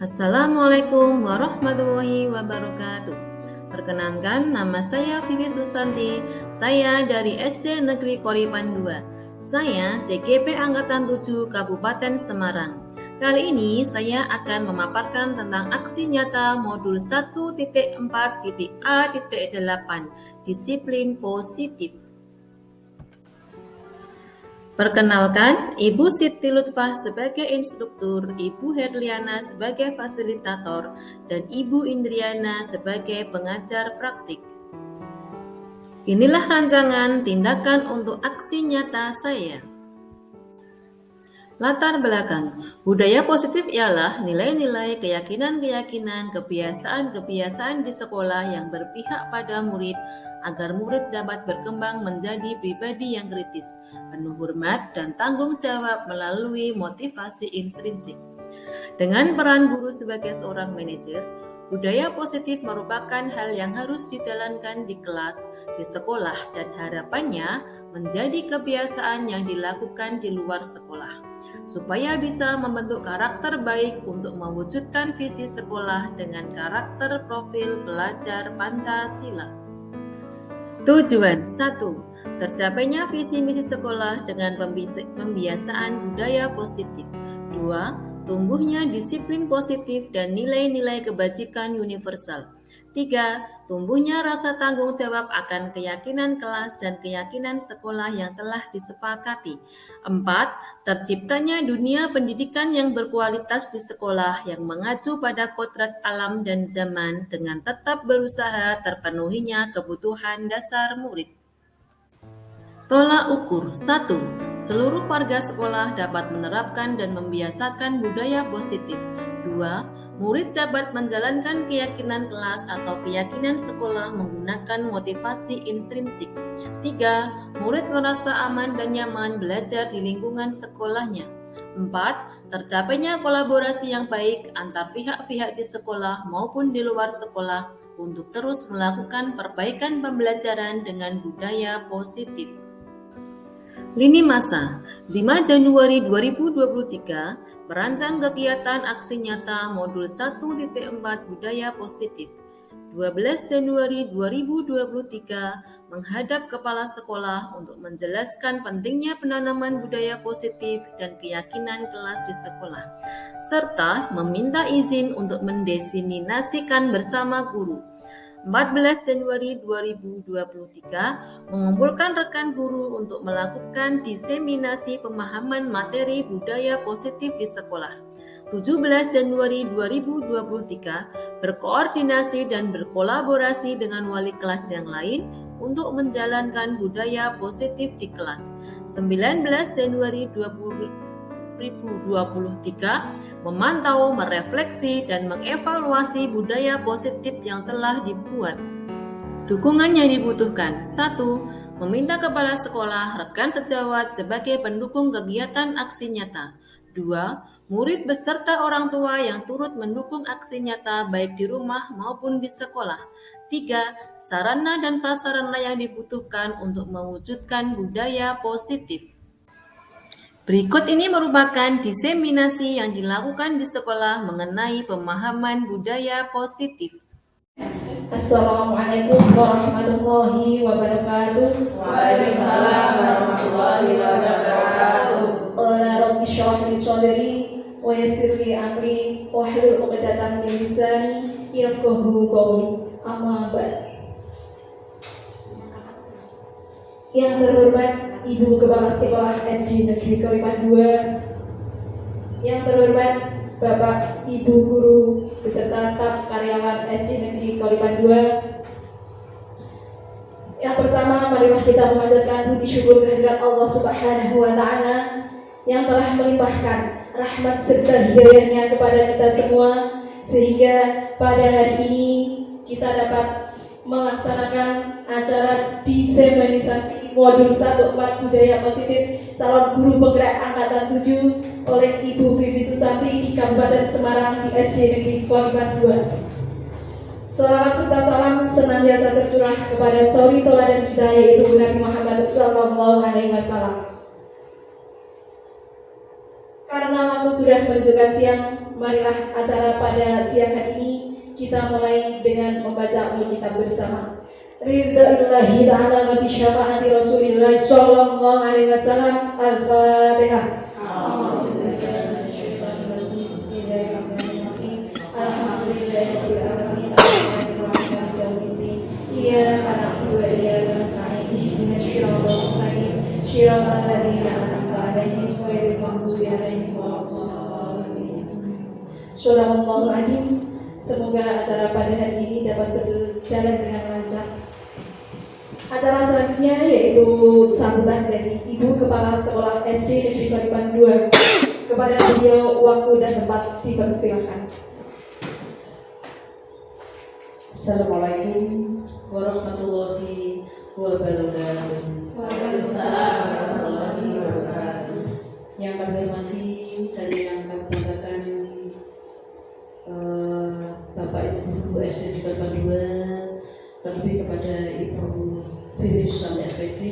Assalamualaikum warahmatullahi wabarakatuh. Perkenalkan, nama saya Vivi Susanti. Saya dari SD Negeri Koripan 2. Saya CGP Angkatan 7 Kabupaten Semarang. Kali ini saya akan memaparkan tentang aksi nyata modul 1.4.A.8, disiplin positif. Perkenalkan, Ibu Siti Lutfah sebagai instruktur, Ibu Herliana sebagai fasilitator, dan Ibu Indriana sebagai pengajar praktik. Inilah rancangan tindakan untuk aksi nyata saya. Latar belakang, budaya positif ialah nilai-nilai, keyakinan-keyakinan, kebiasaan-kebiasaan di sekolah yang berpihak pada murid agar murid dapat berkembang menjadi pribadi yang kritis, penuh hormat dan tanggung jawab melalui motivasi intrinsik. Dengan peran guru sebagai seorang manajer, budaya positif merupakan hal yang harus dijalankan di kelas, di sekolah, dan harapannya menjadi kebiasaan yang dilakukan di luar sekolah, supaya bisa membentuk karakter baik untuk mewujudkan visi sekolah dengan karakter profil pelajar Pancasila. Tujuan 1. Tercapainya visi misi sekolah dengan pembiasaan budaya positif. 2. Tumbuhnya disiplin positif dan nilai-nilai kebajikan universal. 3. Tumbuhnya rasa tanggung jawab akan keyakinan kelas dan keyakinan sekolah yang telah disepakati. 4. Terciptanya dunia pendidikan yang berkualitas di sekolah yang mengacu pada kodrat alam dan zaman dengan tetap berusaha terpenuhinya kebutuhan dasar murid. Tolak ukur 1. Seluruh warga sekolah dapat menerapkan dan membiasakan budaya positif. 2. Murid dapat menjalankan keyakinan kelas atau keyakinan sekolah menggunakan motivasi intrinsik. 3. Murid merasa aman dan nyaman belajar di lingkungan sekolahnya. 4. Tercapainya kolaborasi yang baik antar pihak-pihak di sekolah maupun di luar sekolah untuk terus melakukan perbaikan pembelajaran dengan budaya positif. Lini masa 5 Januari 2023 merancang kegiatan aksi nyata modul 1.4 budaya positif. 12 Januari 2023 menghadap kepala sekolah untuk menjelaskan pentingnya penanaman budaya positif dan keyakinan kelas di sekolah, serta meminta izin untuk mendiseminasikan bersama guru. 14 Januari 2023 mengumpulkan rekan guru untuk melakukan diseminasi pemahaman materi budaya positif di sekolah. 17 Januari 2023 berkoordinasi dan berkolaborasi dengan wali kelas yang lain untuk menjalankan budaya positif di kelas. 19 Januari 2023 memantau, merefleksi, dan mengevaluasi budaya positif yang telah dibuat. Dukungan yang dibutuhkan 1. Meminta kepala sekolah, rekan sejawat sebagai pendukung kegiatan aksi nyata. 2. Murid beserta orang tua yang turut mendukung aksi nyata baik di rumah maupun di sekolah. 3. Sarana dan prasarana yang dibutuhkan untuk mewujudkan budaya positif. Berikut ini merupakan diseminasi yang dilakukan di sekolah mengenai pemahaman budaya positif. Assalamualaikum warahmatullahi wabarakatuh. Waalaikumsalam warahmatullahi wabarakatuh. Qala rabbi shrah li sadri wa yassir li amri wahlul 'uqdatam min lisani yafqahu qawli. Amma ba'd. Yang terhormat Ibu Kepala Sekolah SD Negeri Koripan 2, yang terhormat Bapak Ibu Guru beserta staf karyawan SD Negeri Koripan 2. Yang pertama, marilah kita memanjatkan puji syukur kehadirat Allah Subhanahu wa Ta'ala yang telah melimpahkan rahmat serta hidayahnya kepada kita semua, sehingga pada hari ini kita dapat melaksanakan acara diseminasi modul 1.4 budaya positif calon guru penggerak angkatan 7 oleh Ibu Vivi Susanti di Kabupaten Semarang di SD Negeri Koripan 2. Salawat serta salam senantiasa tercurah kepada suri teladan kita, yaitu Nabi Muhammad SAW. Karena waktu sudah menunjukkan siang, marilah acara pada siang hari ini kita mulai dengan membaca Alkitab bersama. Ridaillahi ta'ala wa bi syafaati Rasulillah sallallahu alaihi wasallam. Al-Fatihah. Alhamdulillahirabbil alamin. Iyyaka na'budu wa iyyaka nasta'in. Ihdinas siratal mustaqim. Shiratal ladzina an'amta 'alaihim ghairil maghdubi 'alaihim waladdallin. Shallallahul adzim. Semoga acara pada hari ini dapat berjalan dengan lancar. Acara selanjutnya yaitu sambutan dari Ibu Kepala Sekolah SD Negeri Kalipan 2. Kepada beliau waktu dan tempat dipersilakan. Assalamualaikum warahmatullahi wabarakatuh. Waalaikumsalam warahmatullahi wabarakatuh. Yang kami hormati dan yang kami banggakan Bapak Ibu Guru SD di Kalipan 2, terlebih kepada Ibu Vivi Susanti SPD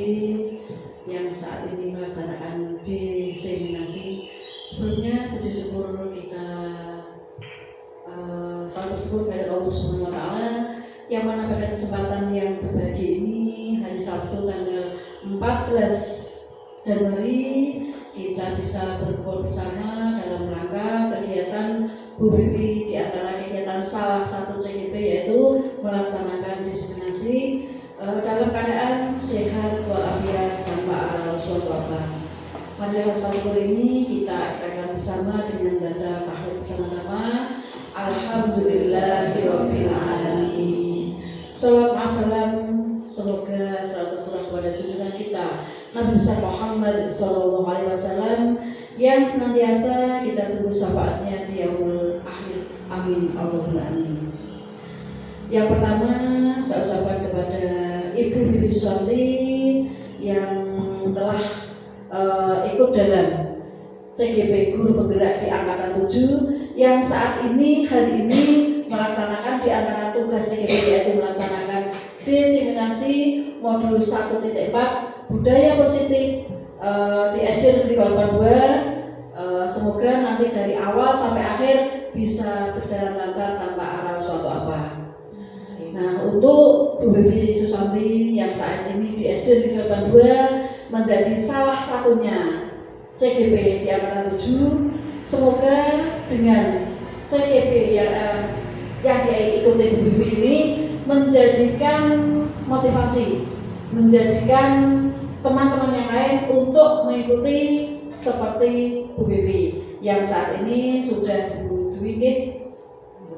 yang saat ini melaksanakan diseminasi. Sebelumnya puji syukur kita selalu bersyukur kepada Allah Subhanahu wa Ta'ala yang mana pada kesempatan yang berbahagia ini hari Sabtu tanggal 14 Januari kita bisa berkumpul bersama dalam rangka kegiatan Bu Vivi, di antara kegiatan salah satu CGP yaitu melaksanakan diseminasi dalam keadaan sehat walafiat tanpa ada suatu apa. Pada hari ini kita akan bersama dengan baca tahmid bersama-sama. Alhamdulillahirabbil alamin. Shalawat wassalam, semoga salat tercurah kepada junjungan kita Nabi besar Muhammad sallallahu alaihi wasallam yang senantiasa kita tunggu syafaatnya di yaumul akhir. Amin Allahumma amin. Yang pertama saya ucapkan kepada Ibu Vivi Susanti yang telah ikut dalam CGP Guru Penggerak di Angkatan 7 yang saat ini hari ini melaksanakan di antara tugas CGP yaitu melaksanakan diseminasi modul 1.4 budaya positif di SD Negeri Kalipan 2. Semoga nanti dari awal sampai akhir bisa berjalan lancar tanpa aral suatu apa. Nah, untuk Bu Vivi Susanti yang saat ini di SD Negeri Kalipan 2 menjadi salah satunya CGP di Angkatan 7, semoga dengan CGP yang diikuti Bu Vivi ini menjadikan motivasi, menjadikan teman-teman yang lain untuk mengikuti seperti Bu Vivi yang saat ini sudah sedikit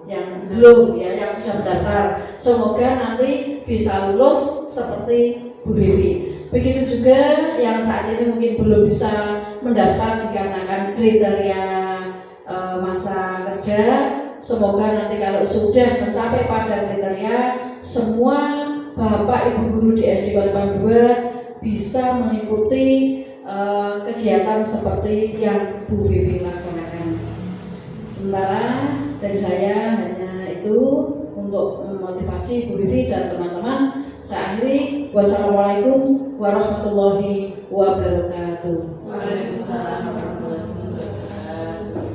yang belum ya, yang sudah mendaftar. Semoga nanti bisa lulus seperti Bu Vivi. Begitu juga yang saat ini mungkin belum bisa mendaftar dikarenakan kriteria masa kerja. Semoga nanti kalau sudah mencapai pada kriteria, semua Bapak Ibu Guru di SD Kalipan 2 bisa mengikuti kegiatan seperti yang Bu Vivi laksanakan. Sementara dari saya hanya itu untuk memotivasi Bu Vivi dan teman-teman. Saya akhiri. Wassalamualaikum warahmatullahi wabarakatuh. Waalaikumsalam warahmatullahi wabarakatuh.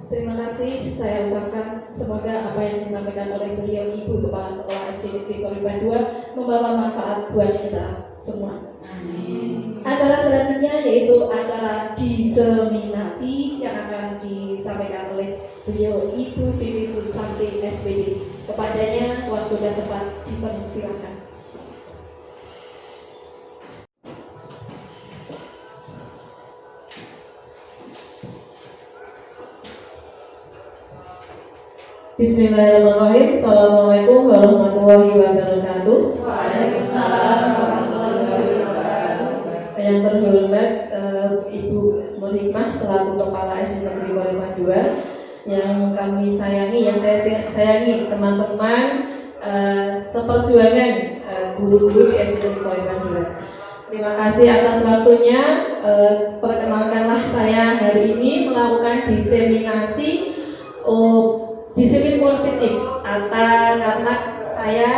Terima kasih saya ucapkan semoga apa yang disampaikan oleh beliau Ibu Kepala Sekolah SD Negeri Kalipan 2 membawa manfaat buat kita semua. Amin. Acara selanjutnya yaitu acara diseminasi yang akan disampaikan oleh beliau Ibu Vivi Susanti SPD. Kepadanya waktu dan tempat dipersilakan. Bismillahirrahmanirrahim. Assalamualaikum warahmatullahi wabarakatuh. Waalaikumsalam warahmatullahi wabarakatuh. Yang terhormat Ibu Nur Hikmah selaku Kepala SD Negeri Kalipan 2, yang kami sayangi, yang saya sayangi teman-teman seperjuangan guru-guru di SD Negeri Kalipan 2. Terima kasih atas waktunya. Perkenalkanlah saya hari ini melakukan diseminasi disiplin positif karena saya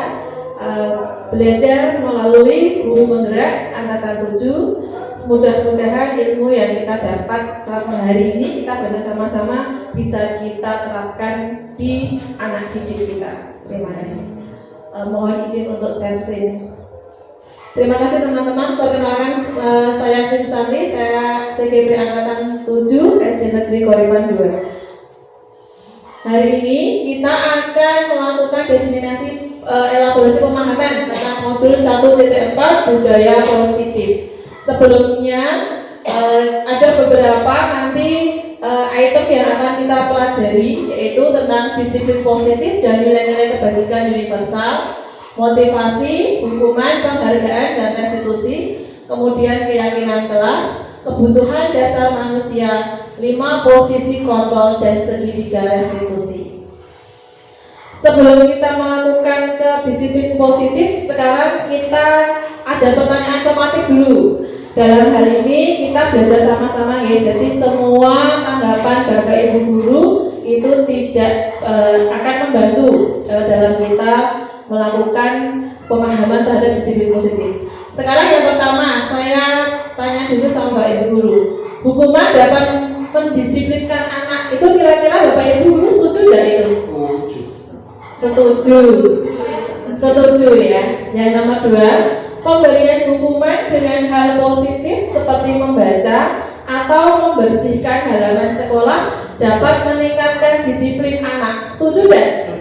belajar melalui guru penggerak angkatan 7. mudah-mudahan ilmu yang kita dapat selama hari ini kita bersama-sama bisa kita terapkan di anak didik kita. Terima kasih. Mohon izin untuk share screen. Terima kasih teman-teman. Perkenalkan, saya Kris Susanti, saya CGP Angkatan 7 SD Negeri Koripan 2. Hari ini kita akan melakukan diseminasi elaborasi pemahaman tentang modul 1.4 budaya positif. Sebelumnya ada beberapa nanti item yang akan kita pelajari, yaitu tentang disiplin positif dan nilai-nilai kebajikan universal, motivasi, hukuman, penghargaan, dan restitusi, kemudian keyakinan kelas, kebutuhan dasar manusia, 5 posisi kontrol, dan segitiga restitusi. Sebelum kita melakukan ke disiplin positif, sekarang kita ada pertanyaan tematik dulu. Dalam hal ini kita belajar sama-sama ya, jadi semua tanggapan Bapak Ibu Guru itu tidak akan membantu dalam kita melakukan pemahaman terhadap disiplin positif. Sekarang yang pertama, saya tanya dulu sama Bapak Ibu Guru. Hukuman dapat mendisiplinkan anak, itu kira-kira Bapak Ibu Guru setuju tidak itu? Setuju. Setuju ya. Yang nomor 2, pemberian hukuman dengan hal positif seperti membaca atau membersihkan halaman sekolah dapat meningkatkan disiplin anak. Setuju tidak?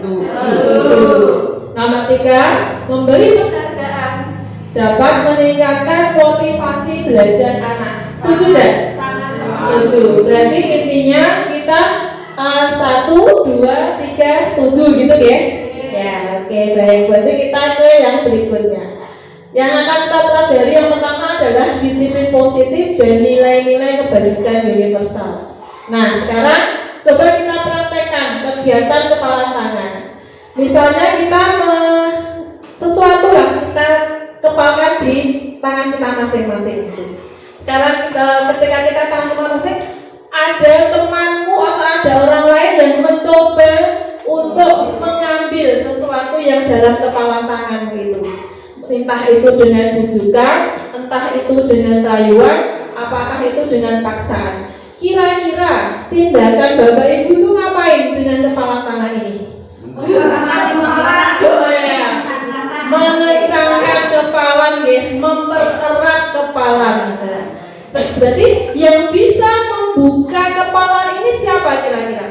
Setuju. Nomor 3, memberi penghargaan dapat meningkatkan motivasi belajar anak. Setuju tidak? Setuju. Berarti intinya kita 1, 2, 3 setuju gitu ya? Ya, oke, baik. Berarti kita ke yang berikutnya. Yang akan kita pelajari yang pertama adalah disiplin positif dan nilai-nilai kebajikan universal. Nah, sekarang coba kita praktekkan kegiatan kepala tangan. Misalnya kita sesuatu lah kita kepalkan di tangan kita masing-masing. Sekarang ketika kita tangan kita masing, ada temanmu atau ada orang lain yang mencoba untuk mengambil sesuatu yang dalam kepala tanganmu itu. Entah itu dengan bujukan, entah itu dengan rayuan, apakah itu dengan paksaan. Kira-kira tindakan Bapak Ibu itu ngapain dengan kepala tangan ini? Mengencangkan kepala, mempererat kepala. Berarti yang bisa membuka kepala ini siapa kira-kira?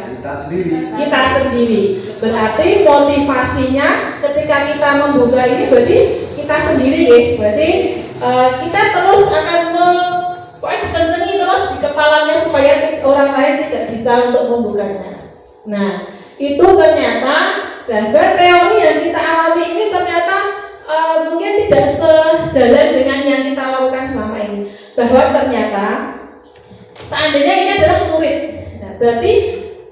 Kita sendiri. Berarti motivasinya ketika kita membuka ini berarti kita sendiri ya. Berarti kita terus akan dikencengi terus di kepalanya supaya orang lain tidak bisa untuk membukanya. Nah, itu ternyata dasar teori yang kita alami ini ternyata mungkin tidak sejalan dengan yang kita lakukan selama ini. Bahwa ternyata seandainya ini adalah murid, nah, berarti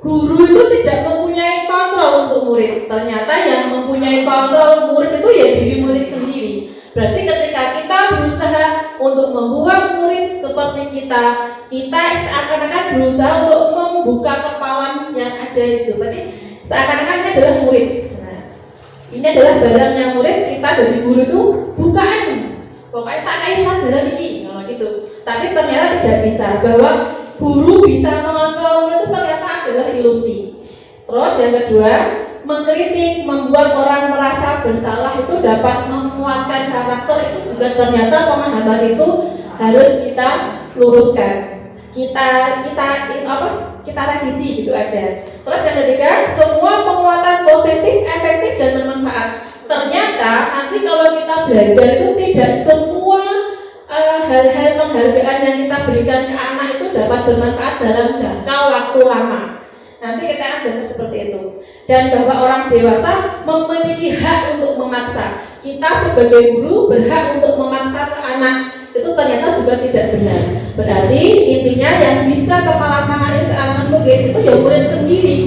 guru itu tidak mempunyai kontrol untuk murid. Ternyata yang mempunyai kontrol murid itu ya diri murid sendiri. Berarti ketika kita berusaha untuk membuat murid seperti kita seakan-akan berusaha untuk membuka kepala yang ada itu. Berarti seakan-akan ini adalah murid. Nah, ini adalah barangnya murid, kita dari guru itu bukaan. Pokoknya tak kayak pelajaran ini, gitu. Tapi ternyata tidak bisa, bahwa guru bisa mengontrol murid itu ternyata adalah ilusi. Terus yang kedua, mengkritik, membuat orang merasa bersalah itu dapat menguatkan karakter, itu juga ternyata pemahaman itu harus kita luruskan. Kita revisi gitu aja. Terus yang ketiga, semua penguatan positif, efektif dan bermanfaat. Ternyata nanti kalau kita belajar itu tidak semua hal-hal penghargaan yang kita berikan ke anak itu dapat bermanfaat dalam jangka waktu lama. Nanti kita akan dengar seperti itu. Dan bahwa orang dewasa memiliki hak untuk memaksa. Kita sebagai guru berhak untuk memaksa ke anak. Itu ternyata juga tidak benar. Berarti intinya yang bisa kepala tangan ini seakan mungkin itu ya murid sendiri.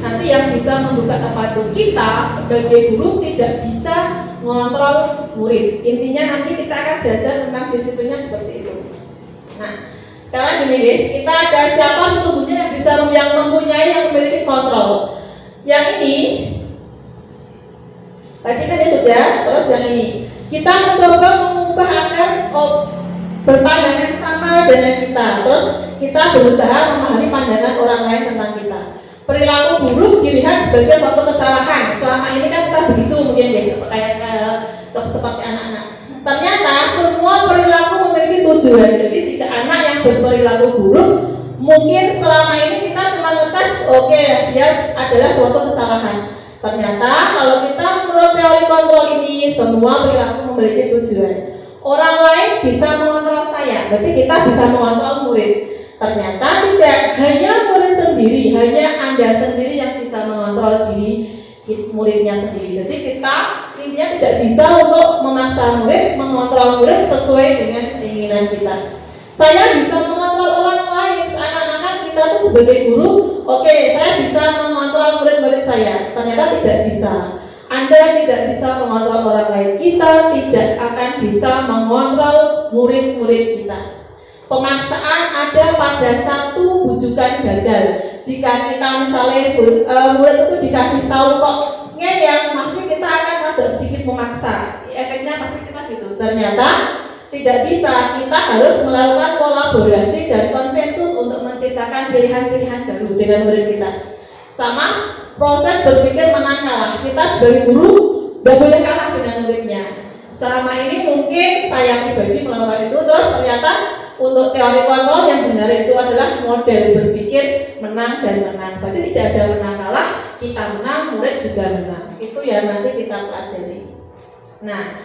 Nanti yang bisa membuka kepala kita sebagai guru tidak bisa mengontrol murid. Intinya nanti kita akan belajar tentang disiplinnya seperti itu. Nah, sekarang gini deh, kita ada siapa sesungguhnya yang memiliki kontrol. Yang ini tadi kan dia sudah, terus yang ini kita mencoba mengubah agar berpandangan sama dengan kita, terus kita berusaha memahami pandangan orang lain tentang kita. Perilaku buruk dilihat sebagai suatu kesalahan. Selama ini kan kita begitu mungkin ya, seperti anak-anak. Ternyata semua perilaku memiliki tujuan. Jadi jika anak yang berperilaku buruk, mungkin selama ini kita cuma ngecas, oke, dia adalah suatu kesalahan. Ternyata kalau kita menurut teori kontrol ini, semua perilaku memiliki tujuan. Orang lain bisa mengontrol saya, berarti kita bisa mengontrol murid. Ternyata tidak, hanya murid sendiri, hanya Anda sendiri yang bisa mengontrol diri muridnya sendiri. Jadi kita intinya tidak bisa untuk memaksa murid, mengontrol murid sesuai dengan keinginan kita. Saya bisa mengontrol orang lain, seakan-akan kita tuh sebagai guru, oke, saya bisa mengontrol murid-murid saya. Ternyata tidak bisa. Anda tidak bisa mengontrol orang lain, kita tidak akan bisa mengontrol murid-murid kita. Pemaksaan ada pada satu bujukan gagal. Jika kita misalnya murid itu dikasih tahu kok ngeyel, pasti kita akan agak sedikit memaksa. Efeknya pasti kita gitu. Ternyata tidak bisa, kita harus melakukan kolaborasi dan konsensus untuk menciptakan pilihan-pilihan baru dengan murid kita. Sama proses berpikir menang kalah. Kita sebagai guru tidak boleh kalah dengan muridnya. Selama ini mungkin saya pribadi melakukan itu, terus ternyata untuk teori kontrol yang benar itu adalah model berpikir menang dan menang. Berarti tidak ada menang kalah, kita menang, murid juga menang. Itu ya nanti kita pelajari. Nah,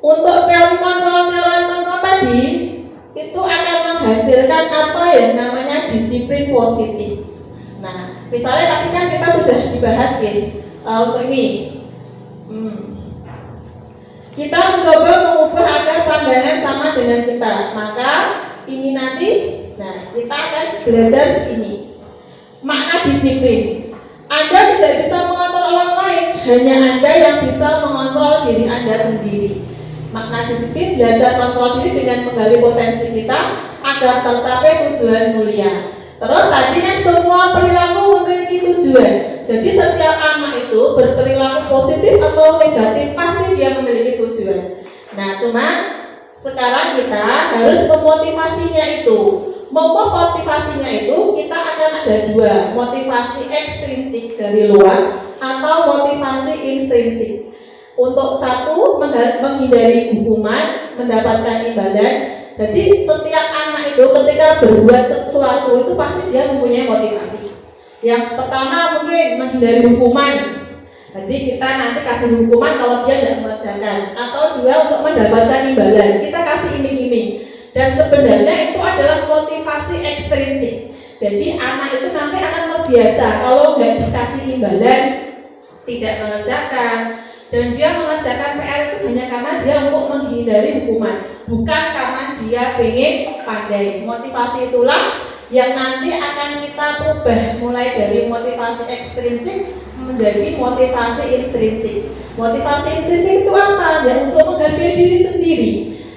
untuk teori kontrol tadi itu akan menghasilkan apa yang namanya disiplin positif. Nah, misalnya tadi kan kita sudah dibahas ya untuk ini. Kita mencoba mengubah agar pandangan sama dengan kita. Maka ini nanti, nah kita akan belajar ini. Makna disiplin. Anda tidak bisa mengontrol orang lain, hanya Anda yang bisa mengontrol diri Anda sendiri. Makna disiplin, belajar kontrol diri dengan menggali potensi kita agar tercapai tujuan mulia. Terus tadi kan semua perilaku memiliki tujuan. Jadi setiap anak itu berperilaku positif atau negatif pasti dia memiliki tujuan. Nah, cuman sekarang kita harus memotivasinya itu. Memotivasinya itu kita akan ada dua, motivasi ekstrinsik dari luar atau motivasi intrinsik. Untuk satu menghindari hukuman, mendapatkan imbalan. Jadi setiap anak itu ketika berbuat sesuatu itu pasti dia mempunyai motivasi. Yang pertama mungkin menghindari hukuman. Jadi kita nanti kasih hukuman kalau dia tidak mengerjakan. Atau dua, untuk mendapatkan imbalan, kita kasih iming-iming. Dan sebenarnya itu adalah motivasi ekstrinsik. Jadi anak itu nanti akan terbiasa kalau nggak dikasih imbalan, tidak mengerjakan. Dan dia mengerjakan PR itu hanya karena dia untuk menghindari hukuman, bukan karena dia pengen pandai. Motivasi itulah yang nanti akan kita ubah mulai dari motivasi ekstrinsik menjadi motivasi intrinsik. Motivasi intrinsik itu apa? Ya untuk menghargai diri sendiri.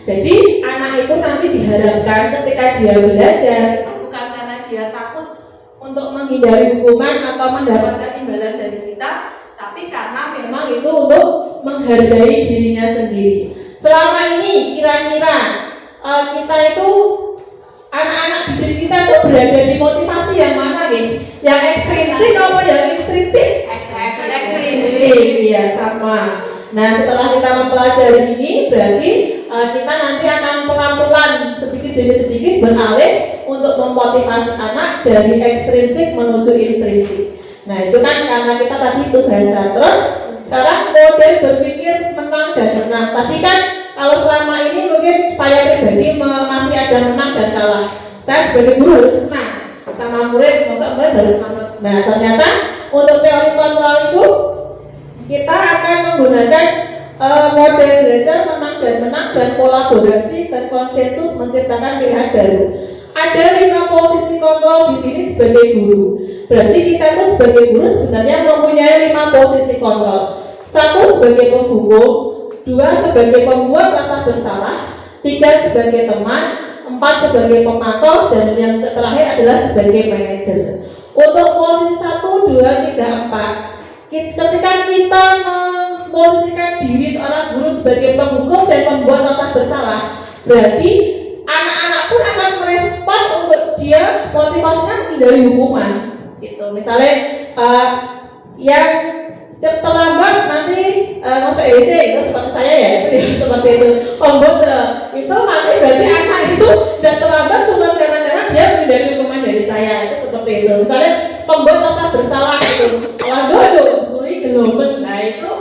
Jadi anak itu nanti diharapkan ketika dia belajar itu bukan karena dia takut untuk menghindari hukuman atau mendapatkan imbalan dari kita, tapi karena memang itu untuk menghargai dirinya sendiri. Selama ini kira-kira kita itu anak-anak didik kita itu berada di motivasi yang mana nih? Yang ekstrinsik atau yang intrinsik? Ekstrinsik, iya sama. Nah setelah kita mempelajari ini berarti kita nanti akan pelan-pelan sedikit demi sedikit beralih untuk memotivasi anak dari ekstrinsik menuju intrinsik. Nah itu kan karena kita tadi itu bahasa. Terus sekarang model berpikir menang dan menang. Tadi kan kalau selama ini mungkin saya pribadi masih ada menang dan kalah. Saya sebagai guru harus menang sama murid, maksud murid harus menang. Nah ternyata untuk teori kontrol itu kita akan menggunakan model belajar menang dan kolaborasi dan konsensus menciptakan pilihan baru. Ada 5 posisi kontrol di sini sebagai guru. Berarti kita itu sebagai guru sebenarnya mempunyai 5 posisi kontrol. 1 sebagai penghukum, 2 sebagai pembuat rasa bersalah, 3 sebagai teman, 4 sebagai pemantau, dan yang terakhir adalah sebagai manajer. Untuk posisi 1, 2, 3, 4, ketika kita memposisikan diri seorang guru sebagai penghukum dan pembuat rasa bersalah, berarti untuk dia motivasinya menghindari hukuman gitu. Misalnya yang terlambat nanti masuk EC itu seperti saya ya, itu ya, seperti itu pembuat itu nanti berarti anak itu dan terlambat cuma karena dia menghindari hukuman dari saya, itu seperti itu. Misalnya pembuat rasa bersalah gitu, waduh guru gelomen, nah itu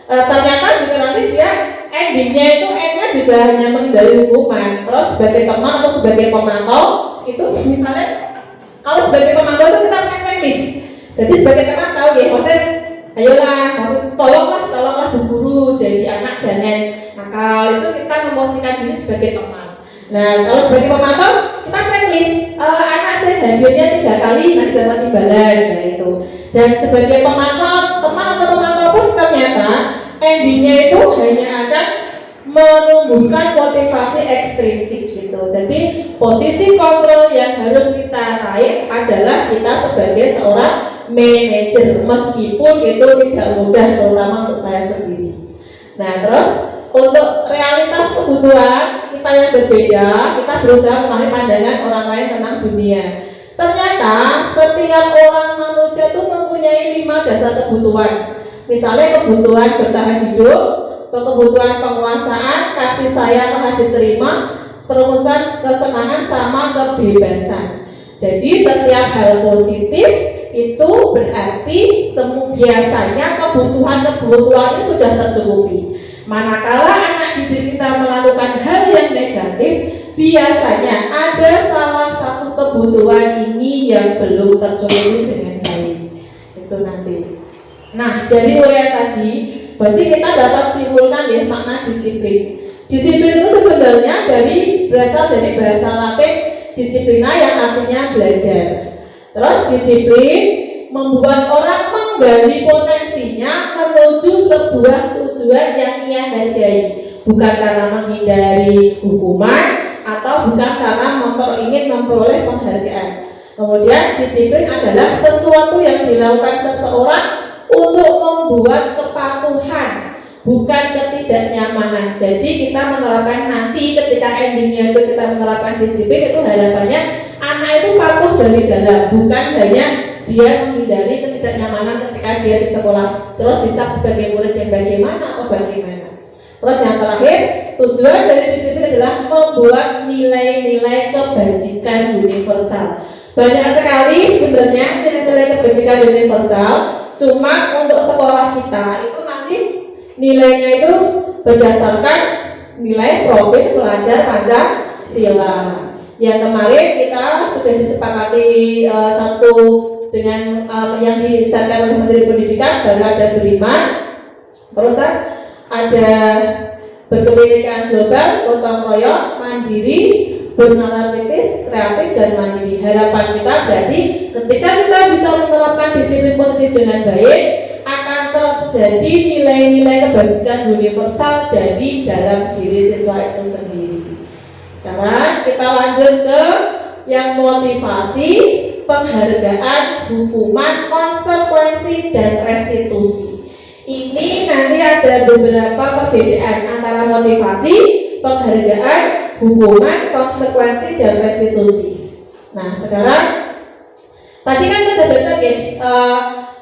ternyata juga nanti dia endingnya itu juga hanya menghindari hukuman. Terus sebagai teman atau sebagai pemantau itu misalnya kalau sebagai pemantau itu kita punya checklist. Jadi sebagai teman tahu ya, maksudnya ayolah, maksud tolonglah Bu Guru, jadi anak jangan nakal, itu kita memposisikan diri sebagai teman. Nah kalau sebagai pemantau kita checklist, anak saya hadirnya 3 kali nanti dapat imbalan, nah itu. Dan sebagai pemantau, teman atau pemantau pun ternyata endingnya itu hanya akan menumbuhkan motivasi ekstrinsik gitu. Jadi posisi kontrol yang harus kita raih adalah kita sebagai seorang manajer, meskipun itu tidak mudah, terutama untuk saya sendiri. Nah terus untuk realitas kebutuhan kita yang berbeda, kita berusaha memahami pandangan orang lain tentang dunia. Ternyata setiap orang manusia itu mempunyai 5 dasar kebutuhan. Misalnya kebutuhan bertahan hidup, kebutuhan penguasaan, kasih sayang telah diterima, terusan kesenangan sama kebebasan. Jadi setiap hal positif itu berarti biasanya kebutuhan ini sudah tercukupi. Manakala anak didik kita melakukan hal yang negatif, biasanya ada salah satu kebutuhan ini yang belum tercukupi dengan baik. Itu nanti. Nah dari uraian tadi berarti kita dapat simpulkan ya makna disiplin. Disiplin itu sebenarnya berasal dari bahasa Latin disiplina yang artinya belajar. Terus disiplin membuat orang menggali potensinya menuju sebuah tujuan yang ia hargai, bukan karena menghindari hukuman atau bukan karena ingin memperoleh penghargaan. Kemudian disiplin adalah sesuatu yang dilakukan seseorang untuk membuat kepatuhan, bukan ketidaknyamanan. Jadi kita menerapkan nanti ketika endingnya itu kita menerapkan disiplin, itu harapannya anak itu patuh dari dalam, bukan hanya dia menghindari ketidaknyamanan ketika dia di sekolah terus dicap sebagai murid yang bagaimana atau bagaimana. Terus yang terakhir, tujuan dari disiplin adalah membuat nilai-nilai kebajikan universal. Banyak sekali sebenarnya nilai-nilai kebajikan universal, cuma untuk sekolah kita itu nanti nilainya itu berdasarkan nilai profil pelajar Pancasila. Yang kemarin kita sudah disepakati satu dengan yang disahkan oleh Menteri Pendidikan, bahwa ada beriman, terus ada berkebinekaan global, gotong royong, mandiri, bernalar kritis, kreatif dan mandiri. Harapan kita berarti ketika kita bisa menerapkan disiplin positif dengan baik, akan terjadi nilai-nilai kebajikan universal dari dalam diri siswa itu sendiri. Sekarang kita lanjut ke yang motivasi, penghargaan, hukuman, konsekuensi, dan restitusi. Ini nanti ada beberapa perbedaan antara motivasi, penghargaan, hukuman, konsekuensi, dan restitusi. Nah sekarang tadi kan kita belajar ya,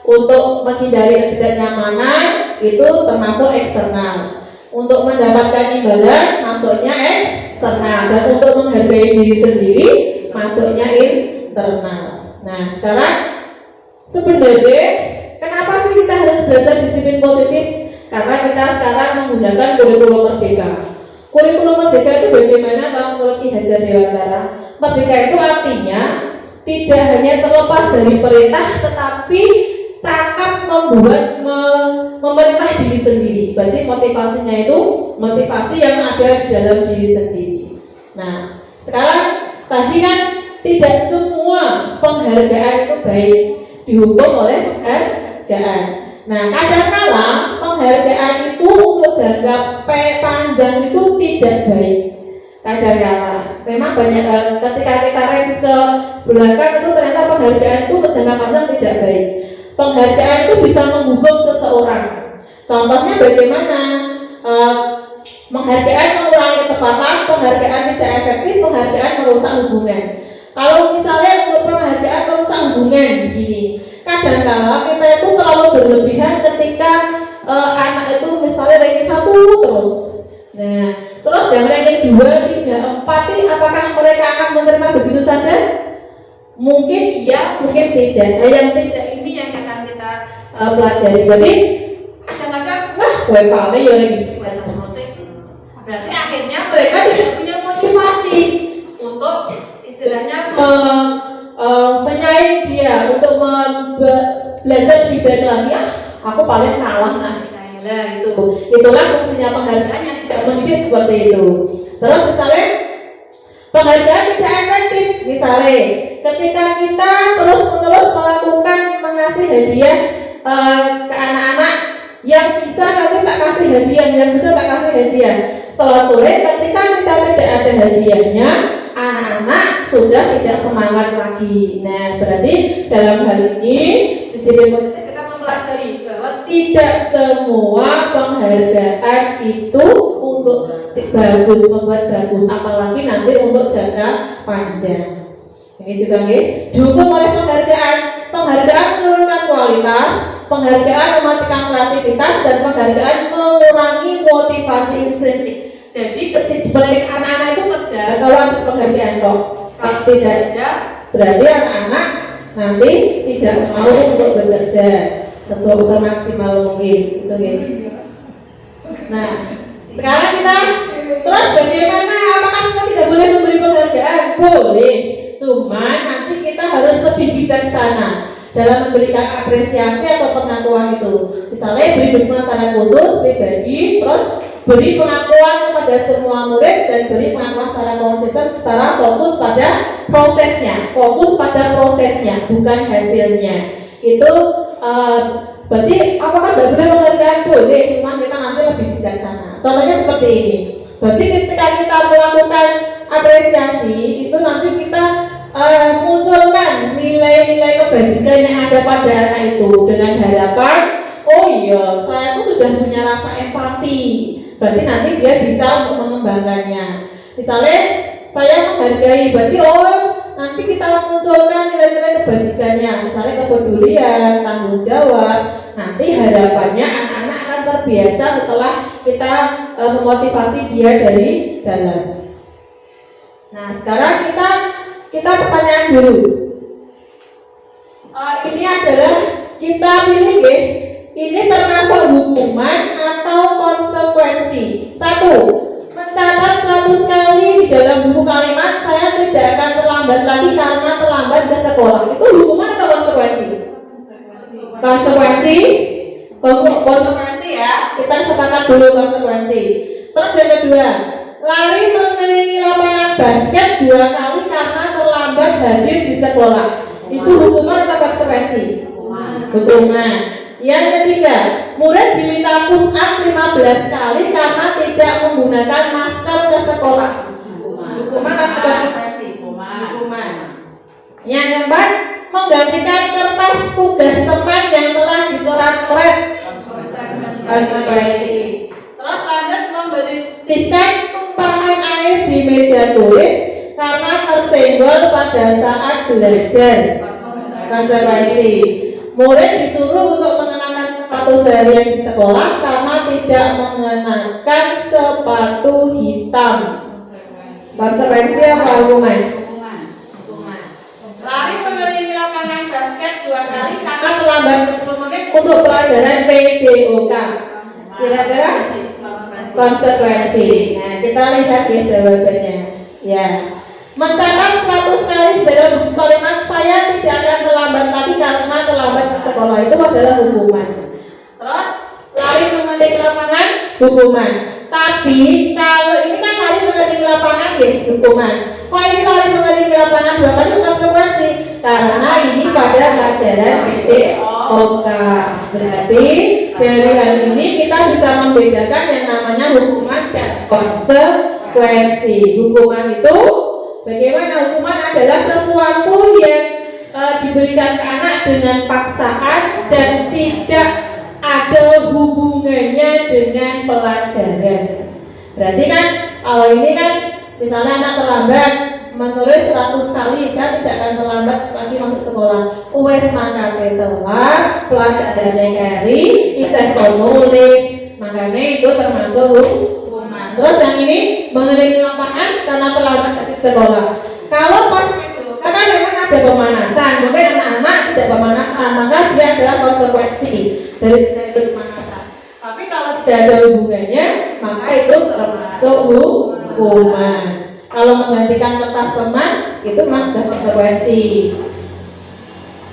untuk menghindari ketidaknyamanan itu termasuk eksternal. Untuk mendapatkan imbalan masuknya eksternal, dan untuk menghargai diri sendiri masuknya internal. Nah sekarang sebenarnya kenapa sih kita harus belajar disiplin positif? Karena kita sekarang menggunakan kurikulum merdeka. Kurikulum merdeka itu bagaimana kalau menurut Ki Hajar Dewantara? Merdeka itu artinya tidak hanya terlepas dari perintah, tetapi cakap membuat memerintah diri sendiri. Berarti motivasinya itu motivasi yang ada di dalam diri sendiri. Nah sekarang tadi kan tidak semua penghargaan itu baik, dihukum oleh penghargaan. Nah kadangkala penghargaan itu untuk jangka panjang itu tidak baik. Kadangkala memang banyak ketika kita range ke belakang itu ternyata penghargaan itu untuk jangka panjang tidak baik. Penghargaan itu bisa menghukum seseorang. Contohnya bagaimana? Penghargaan mengurangi ketepatan, penghargaan tidak efektif, penghargaan merusak hubungan. Kalau misalnya untuk penghargaan perusahaan hubungan begini, kadang-kala kita itu terlalu berlebihan ketika anak itu misalnya ranking 1 terus. Nah, terus yang ranking 2, 3, 4 ini apakah mereka akan menerima begitu saja? Mungkin ya, mungkin tidak. Yang tidak ini yang akan kita pelajari. Berarti kadang-kadang gue paling ya lagi berarti akhirnya mereka tidak punya motivasi untuk istilahnya menyaing dia untuk belajar lebih baik lagi. Aku paling kalah itulah fungsinya penghargaan yang tidak mendidik seperti itu. Terus misalnya penghargaan tidak efektif, misalnya ketika kita terus-menerus melakukan mengasih hadiah ke anak-anak yang bisa nanti tak kasih hadiah, yang bisa tak kasih hadiah. Sholat sore ketika kita tidak ada hadiahnya, anak-anak sudah tidak semangat lagi. Nah, berarti dalam hal ini disiplin positif kita mempelajari bahwa tidak semua penghargaan itu untuk bagus, membuat bagus, apalagi nanti untuk jangka panjang. Ini juga didukung oleh penghargaan. Penghargaan menurunkan kualitas, penghargaan mematikan kreativitas, dan penghargaan mengurangi motivasi intrinsik. Jadi ketika anak-anak itu kerja kalau ada penghargaan kok, kalau tidak ada berarti anak-anak nanti tidak mau untuk bekerja sesuai semaksimal mungkin itu Nah, sekarang kita terus bagaimana? Apakah kita tidak boleh memberi penghargaan? Boleh, cuman nanti kita harus lebih bijaksana dalam memberikan apresiasi atau pengakuan itu. Misalnya beri dukungan secara khusus pribadi, terus beri pengakuan kepada semua murid, dan beri pengakuan secara konsisten secara fokus pada prosesnya, bukan hasilnya. Itu berarti apakah tidak boleh penghargaan? Boleh, cuma kita nanti lebih bijaksana. Contohnya seperti ini. Berarti ketika kita melakukan apresiasi itu nanti kita munculkan nilai-nilai kebajikan yang ada pada anak itu dengan harapan, oh iya, saya tuh sudah punya rasa empati. Berarti nanti dia bisa untuk mengembangkannya. Misalnya saya menghargai, berarti nanti kita munculkan nilai-nilai kebajikannya, misalnya kepedulian, tanggung jawab. Nanti harapannya anak-anak akan terbiasa setelah kita memotivasi dia dari dalam. Nah, sekarang kita pertanyaan dulu. Ini adalah kita pilih ini termasuk hukuman atau konsekuensi. 1. Mencatat 100 kali di dalam buku kalimat saya tidak akan terlambat lagi karena terlambat ke sekolah. Itu hukuman atau konsekuensi? Konsekuensi ya. Kita sepakat dulu konsekuensi. Terus yang kedua, lari mengelilingi lapangan basket 2 kali karena terlambat hadir di sekolah. Itu hukuman atau konsekuensi? Hukuman. Yang ketiga, murid diminta push up 15 kali karena tidak menggunakan masker ke sekolah. Hukuman atau konsekuensi? Hukuman. Yang keempat, menggantikan kertas tugas teman yang telah dicoret-coret. Konsekuensi. Terus lanjut, membersihkan tumpahan air di meja tulis karena tersenggol pada saat belajar. Konsekuensi. Murid disuruh untuk mengenakan sepatu seharian di sekolah karena tidak mengenakan sepatu hitam. Konsekuensi apa hukuman? Lari mengelilingi lapangan basket 2 kali karena terlambat 10 menit untuk pelajaran PJOK. Kira-kira konsekuensi. Nah, kita lihat ya jawabannya. Ya. Mencatat 100 kali dalam buku kalimat saya tidak akan terlambat lagi karena terlambat ke sekolah, itu adalah hukuman. Terus lari mengelilingi lapangan, hukuman. Tapi kalau ini kan lari mengelilingi lapangan hukuman. Kok ini lari mengelilingi lapangan 2 kali itu konsekuensi? Karena ini pada pelajaran PJOK. Berarti dari hal ini kita bisa membedakan yang namanya hukuman dan konsekuensi. Hukuman itu bagaimana? Hukuman adalah sesuatu yang diberikan ke anak dengan paksaan dan tidak ada hubungannya dengan pelajaran. Berarti kan kalau ini kan misalnya anak terlambat menulis 100 kali, saya tidak akan terlambat lagi masuk sekolah. Wes mangkate telat, pelajarannya kari, isih kon nulis. Makanya itu termasuk hukuman. Terus yang ini mengelilingi lapangan karena terlambat ke sekolah. Kalau pas itu, karena memang ada pemanasan, mungkin anak-anak tidak pemanasan, maka dia adalah konsekuensi dari tidak ikut pemanasan. Tapi kalau tidak ada hubungannya, maka itu termasuk hukuman. Kalau menggantikan kertas teman, itu memang sudah konsekuensi.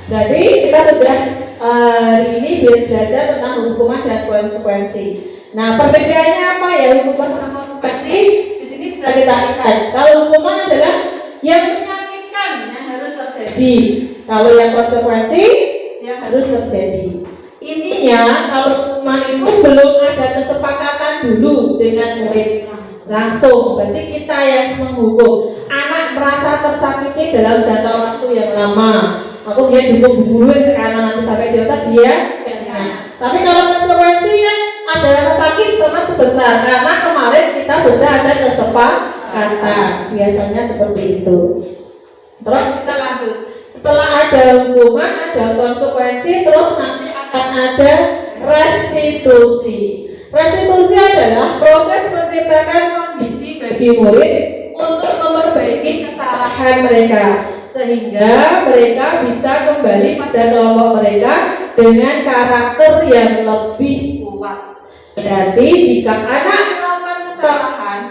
Berarti kita sudah hari ini belajar tentang hukuman dan konsekuensi. Nah, perbedaannya apa ya hukuman sama konsekuensi? Di sini bisa kita lihat. Kalau hukuman adalah yang menyakitkan yang harus terjadi. Kalau yang konsekuensi yang harus terjadi. Intinya kalau hukuman itu belum ada kesepakatan dulu dengan murid langsung, berarti kita yang menghukum. Anak merasa tersakiti dalam jangka waktu yang lama. Aku dia dihukum guru karena nanti sampai dewasa dia kena. Tapi kalau konsekuensinya ada rasa sakit teman sebentar karena kemarin kita sudah ada kesepakatan. Biasanya seperti itu. Terus kita lanjut. Setelah ada hukuman, ada konsekuensi, terus nanti akan ada restitusi. Restitusi adalah proses menciptakan kondisi bagi murid untuk memperbaiki kesalahan mereka sehingga mereka bisa kembali pada kelompok mereka dengan karakter yang lebih kuat. Berarti jika anak melakukan kesalahan,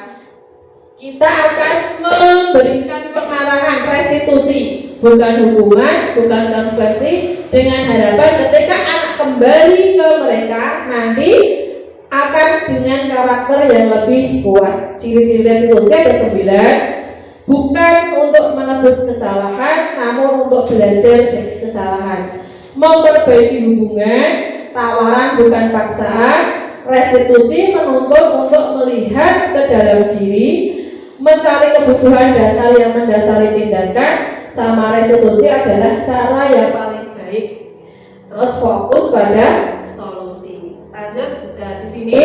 kita akan memberikan pengarahan restitusi, bukan hukuman, bukan konsekuensi, dengan harapan ketika anak kembali ke mereka nanti akan dengan karakter yang lebih kuat. Ciri-ciri restitusi ada 9. Bukan untuk menebus kesalahan, namun untuk belajar dari kesalahan. Memperbaiki hubungan, tawaran bukan paksaan. Restitusi menuntut untuk melihat ke dalam diri, mencari kebutuhan dasar yang mendasari tindakan. Sama restitusi adalah cara yang paling baik. Terus fokus pada solusi. Lanjut, di sini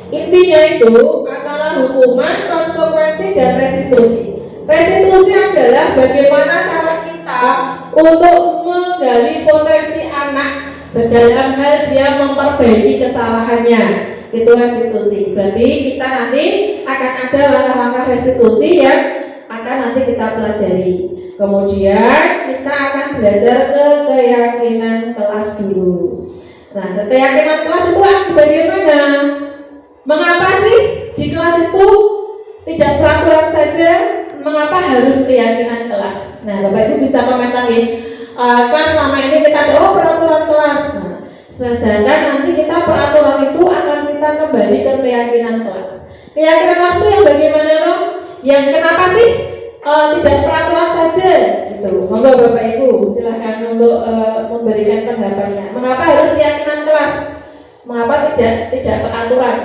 intinya itu antara hukuman, konsekuensi, dan restitusi. Restitusi adalah bagaimana cara kita untuk menggali potensi anak dalam hal dia memperbaiki kesalahannya. Itu restitusi. Berarti kita nanti akan ada langkah-langkah restitusi yang akan nanti kita pelajari. Kemudian kita akan belajar ke keyakinan kelas dulu. Nah, keyakinan kelas itu bagaimana? Mengapa sih di kelas itu tidak peraturan saja? Mengapa harus keyakinan kelas? Nah, Bapak Ibu bisa komentar ya. Kan selama ini kita ada peraturan kelas. Nah, sedangkan nanti kita peraturan itu akan kita kembali ke keyakinan kelas. Keyakinan kelas itu yang bagaimana loh? Yang kenapa sih tidak peraturan saja? Gitu. Monggo Bapak Ibu silakan untuk memberikan pendapatnya. Mengapa harus keyakinan kelas? Mengapa tidak peraturan?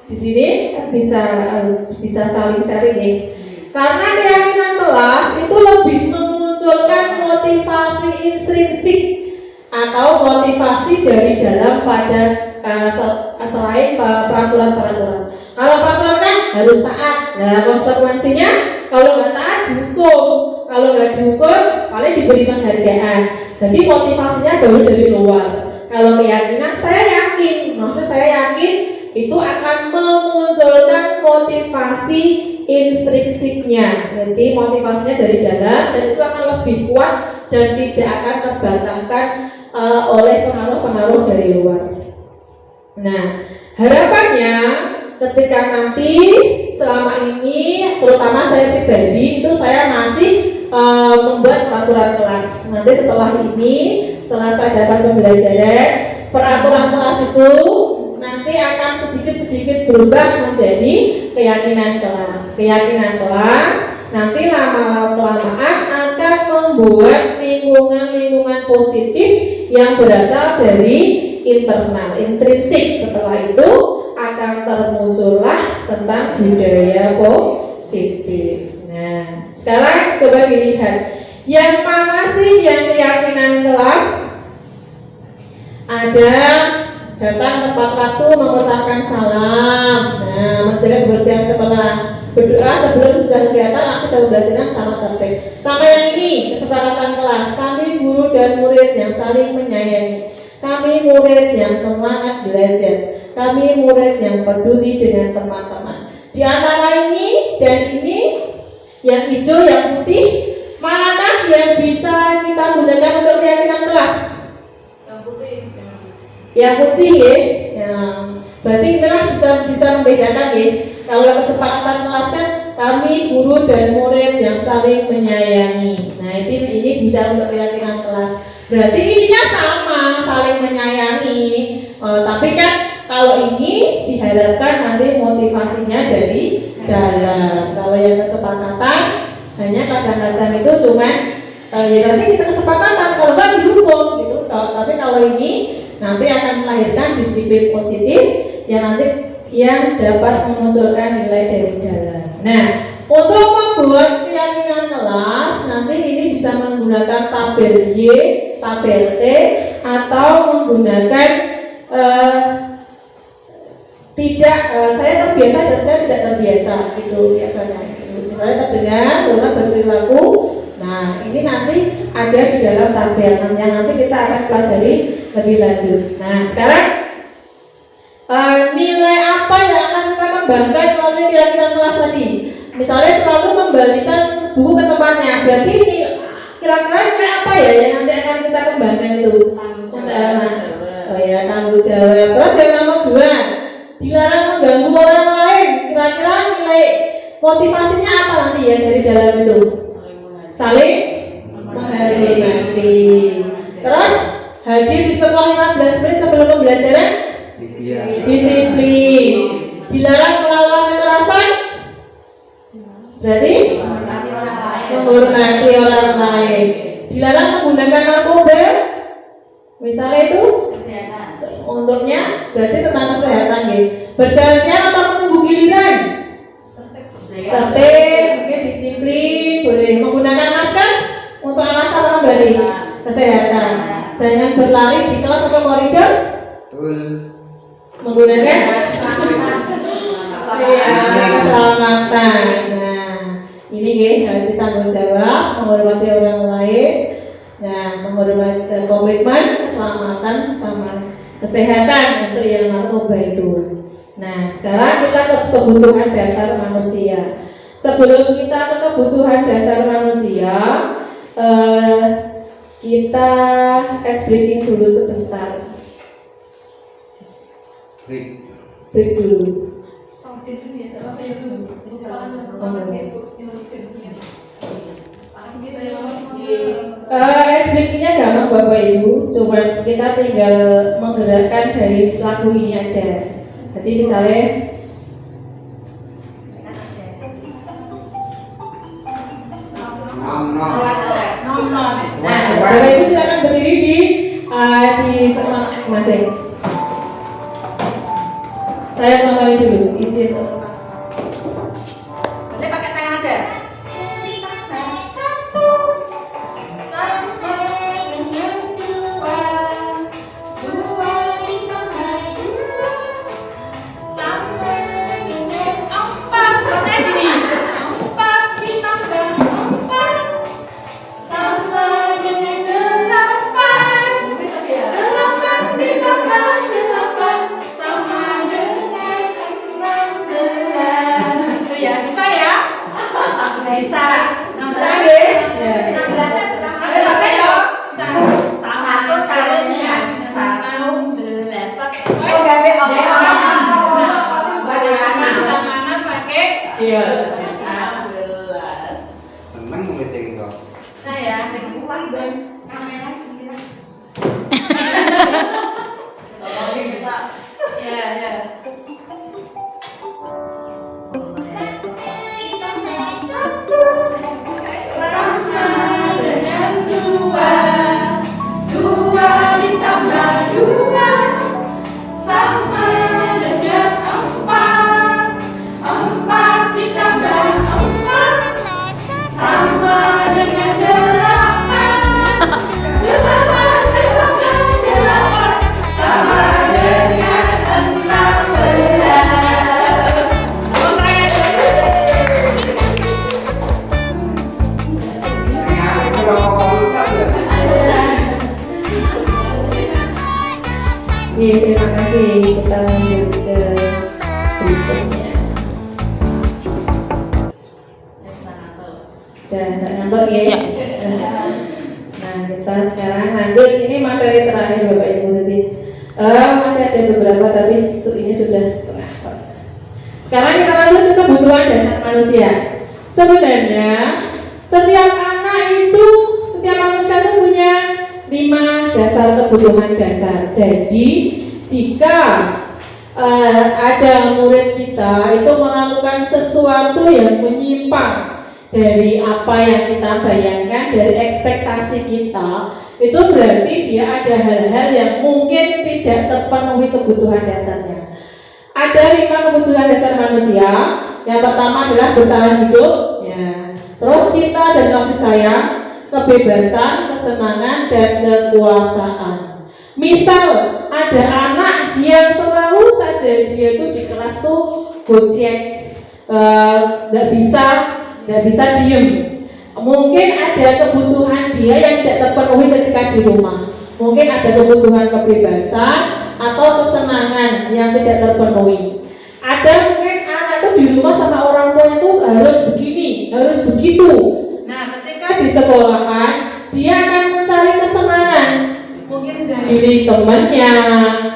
Di sini bisa saling sharing ya. Karena keyakinan kelas itu lebih memunculkan motivasi intrinsik atau motivasi dari dalam pada selain peraturan-peraturan. Kalau peraturan kan harus taat. Nah, konsekuensinya kalau nggak taat dihukum. Kalau nggak dihukum paling diberi penghargaan. Jadi motivasinya baru dari luar. Kalau keyakinan maksudnya saya yakin itu akan memunculkan motivasi intrinsiknya. Jadi motivasinya dari dalam dan itu akan lebih kuat dan tidak akan terbantahkan oleh pengaruh-pengaruh dari luar. Nah, harapannya ketika nanti selama ini, terutama saya pribadi, itu saya masih membuat peraturan kelas. Nanti setelah saya dapat pembelajaran, peraturan kelas itu nanti akan sedikit-sedikit berubah menjadi keyakinan kelas. Keyakinan kelas nanti lama-kelamaan akan membuat lingkungan-lingkungan positif yang berasal dari internal, intrinsik. Setelah itu akan termuncullah tentang budaya positif. Nah, sekarang coba dilihat yang mana sih yang keyakinan kelas? Ada datang tepat waktu mengucapkan salam. Nah, menjaga kebersihan sekolah, berdoa sebelum sudah kegiatan aktif dan pembelajaran sama tertib. Sama yang ini, kesepakatan kelas. Kami guru dan murid yang saling menyayangi. Kami murid yang semangat belajar. Kami murid yang peduli dengan teman-teman. Di antara ini dan ini, yang hijau, yang putih, manakah yang bisa kita gunakan untuk keyakinan kelas? Yang putih ya. Berarti inilah bisa membedakan ya. Kalau kesepakatan kelas kan kami guru dan murid yang saling menyayangi. Nah ini bisa untuk keyakinan kelas. Berarti ininya sama, saling menyayangi. Tapi kan kalau ini diharapkan nanti motivasinya dari dalam. Kalau yang kesepakatan hanya kadang-kadang itu cuman ya nanti kita kesepakatan, kalau kan dihukum gitu. Tapi kalau ini nanti akan melahirkan disiplin positif yang nanti yang dapat memunculkan nilai dari dalam. Nah, untuk membuat keyakinan kelas nanti ini bisa menggunakan tabel Y, tabel T, atau menggunakan saya terbiasa dan saya tidak terbiasa gitu biasanya. Misalnya terdengar, lalu berperilaku. Nah, ini nanti ada di dalam tabel yang nanti kita akan pelajari lebih lanjut. Nah, sekarang nilai apa yang akan kita kembangkan melalui keyakinan kelas tadi? Misalnya selalu kembalikan buku ke tempatnya. Berarti ini kira-kira nilai apa ya yang nanti akan kita kembangkan itu? Tanggung jawab. Terus yang nomor 2, dilarang mengganggu orang lain. Kira-kira nilai motivasinya apa nanti ya dari dalam itu? Saling menghormati. Terus hadir di sekolah 15 menit sebelum pembelajaran. Disiplin. Dilarang melawan kekerasan. Berarti menghormati orang lain. Dilarang menggunakan narkoba. Misalnya itu untuknya berarti tentang kesehatan ya. Bergantian atau menunggu giliran? Tertib, mungkin disiplin, boleh menggunakan masker untuk alasan apa berarti? Kesehatan. Jangan berlari di kelas atau koridor. Menggunakan keselamatan. Nah, ini guys, tanggung jawab, menghormati orang lain. Nah, menghormati komitmen, keselamatan sama kesehatan untuk yang narkoba itu. Nah, sekarang kita ke kebutuhan dasar manusia. Sebelum kita ke kebutuhan dasar manusia, kita ice breaking dulu sebentar. Break dulu. Ice breakingnya gampang Bapak Ibu, cuma kita tinggal menggerakkan dari lagu ini aja. Jadi misalnya Bapak Ibu silakan berdiri di masing. Saya kembali dulu, izin. Boleh pakai tangan aja. Seneng meeting kok. Saya Sama dengan 8 Oke, terima kasih. Kita lanjut ke berikutnya. Dan ngantuk ya. Nah, kita sekarang lanjut. Ini materi terakhir Bapak Ibu. Jadi masih ada beberapa, tapi ini sudah setengah. Sekarang kita lanjut ke kebutuhan dasar manusia. Sebenarnya setiap manusia itu punya 5 dasar kebutuhan dasar. Jadi jika ada murid kita itu melakukan sesuatu yang menyimpang dari apa yang kita bayangkan, dari ekspektasi kita, itu berarti dia ada hal-hal yang mungkin tidak terpenuhi kebutuhan dasarnya. Ada 5 kebutuhan dasar manusia. Yang pertama adalah bertahan hidup, ya. Terus cinta dan kasih sayang, kebebasan, kesenangan, dan kekuasaan. Misal ada anak yang selalu saja dia itu di kelas tuh gocek, nggak bisa diem. Mungkin ada kebutuhan dia yang tidak terpenuhi ketika di rumah. Mungkin ada kebutuhan kebebasan atau kesenangan yang tidak terpenuhi. Ada mungkin anak itu di rumah sama orang tuanya itu harus begini, harus begitu. Nah, ketika di sekolahan dia akan mencari kesenangan, mungkin dari temannya,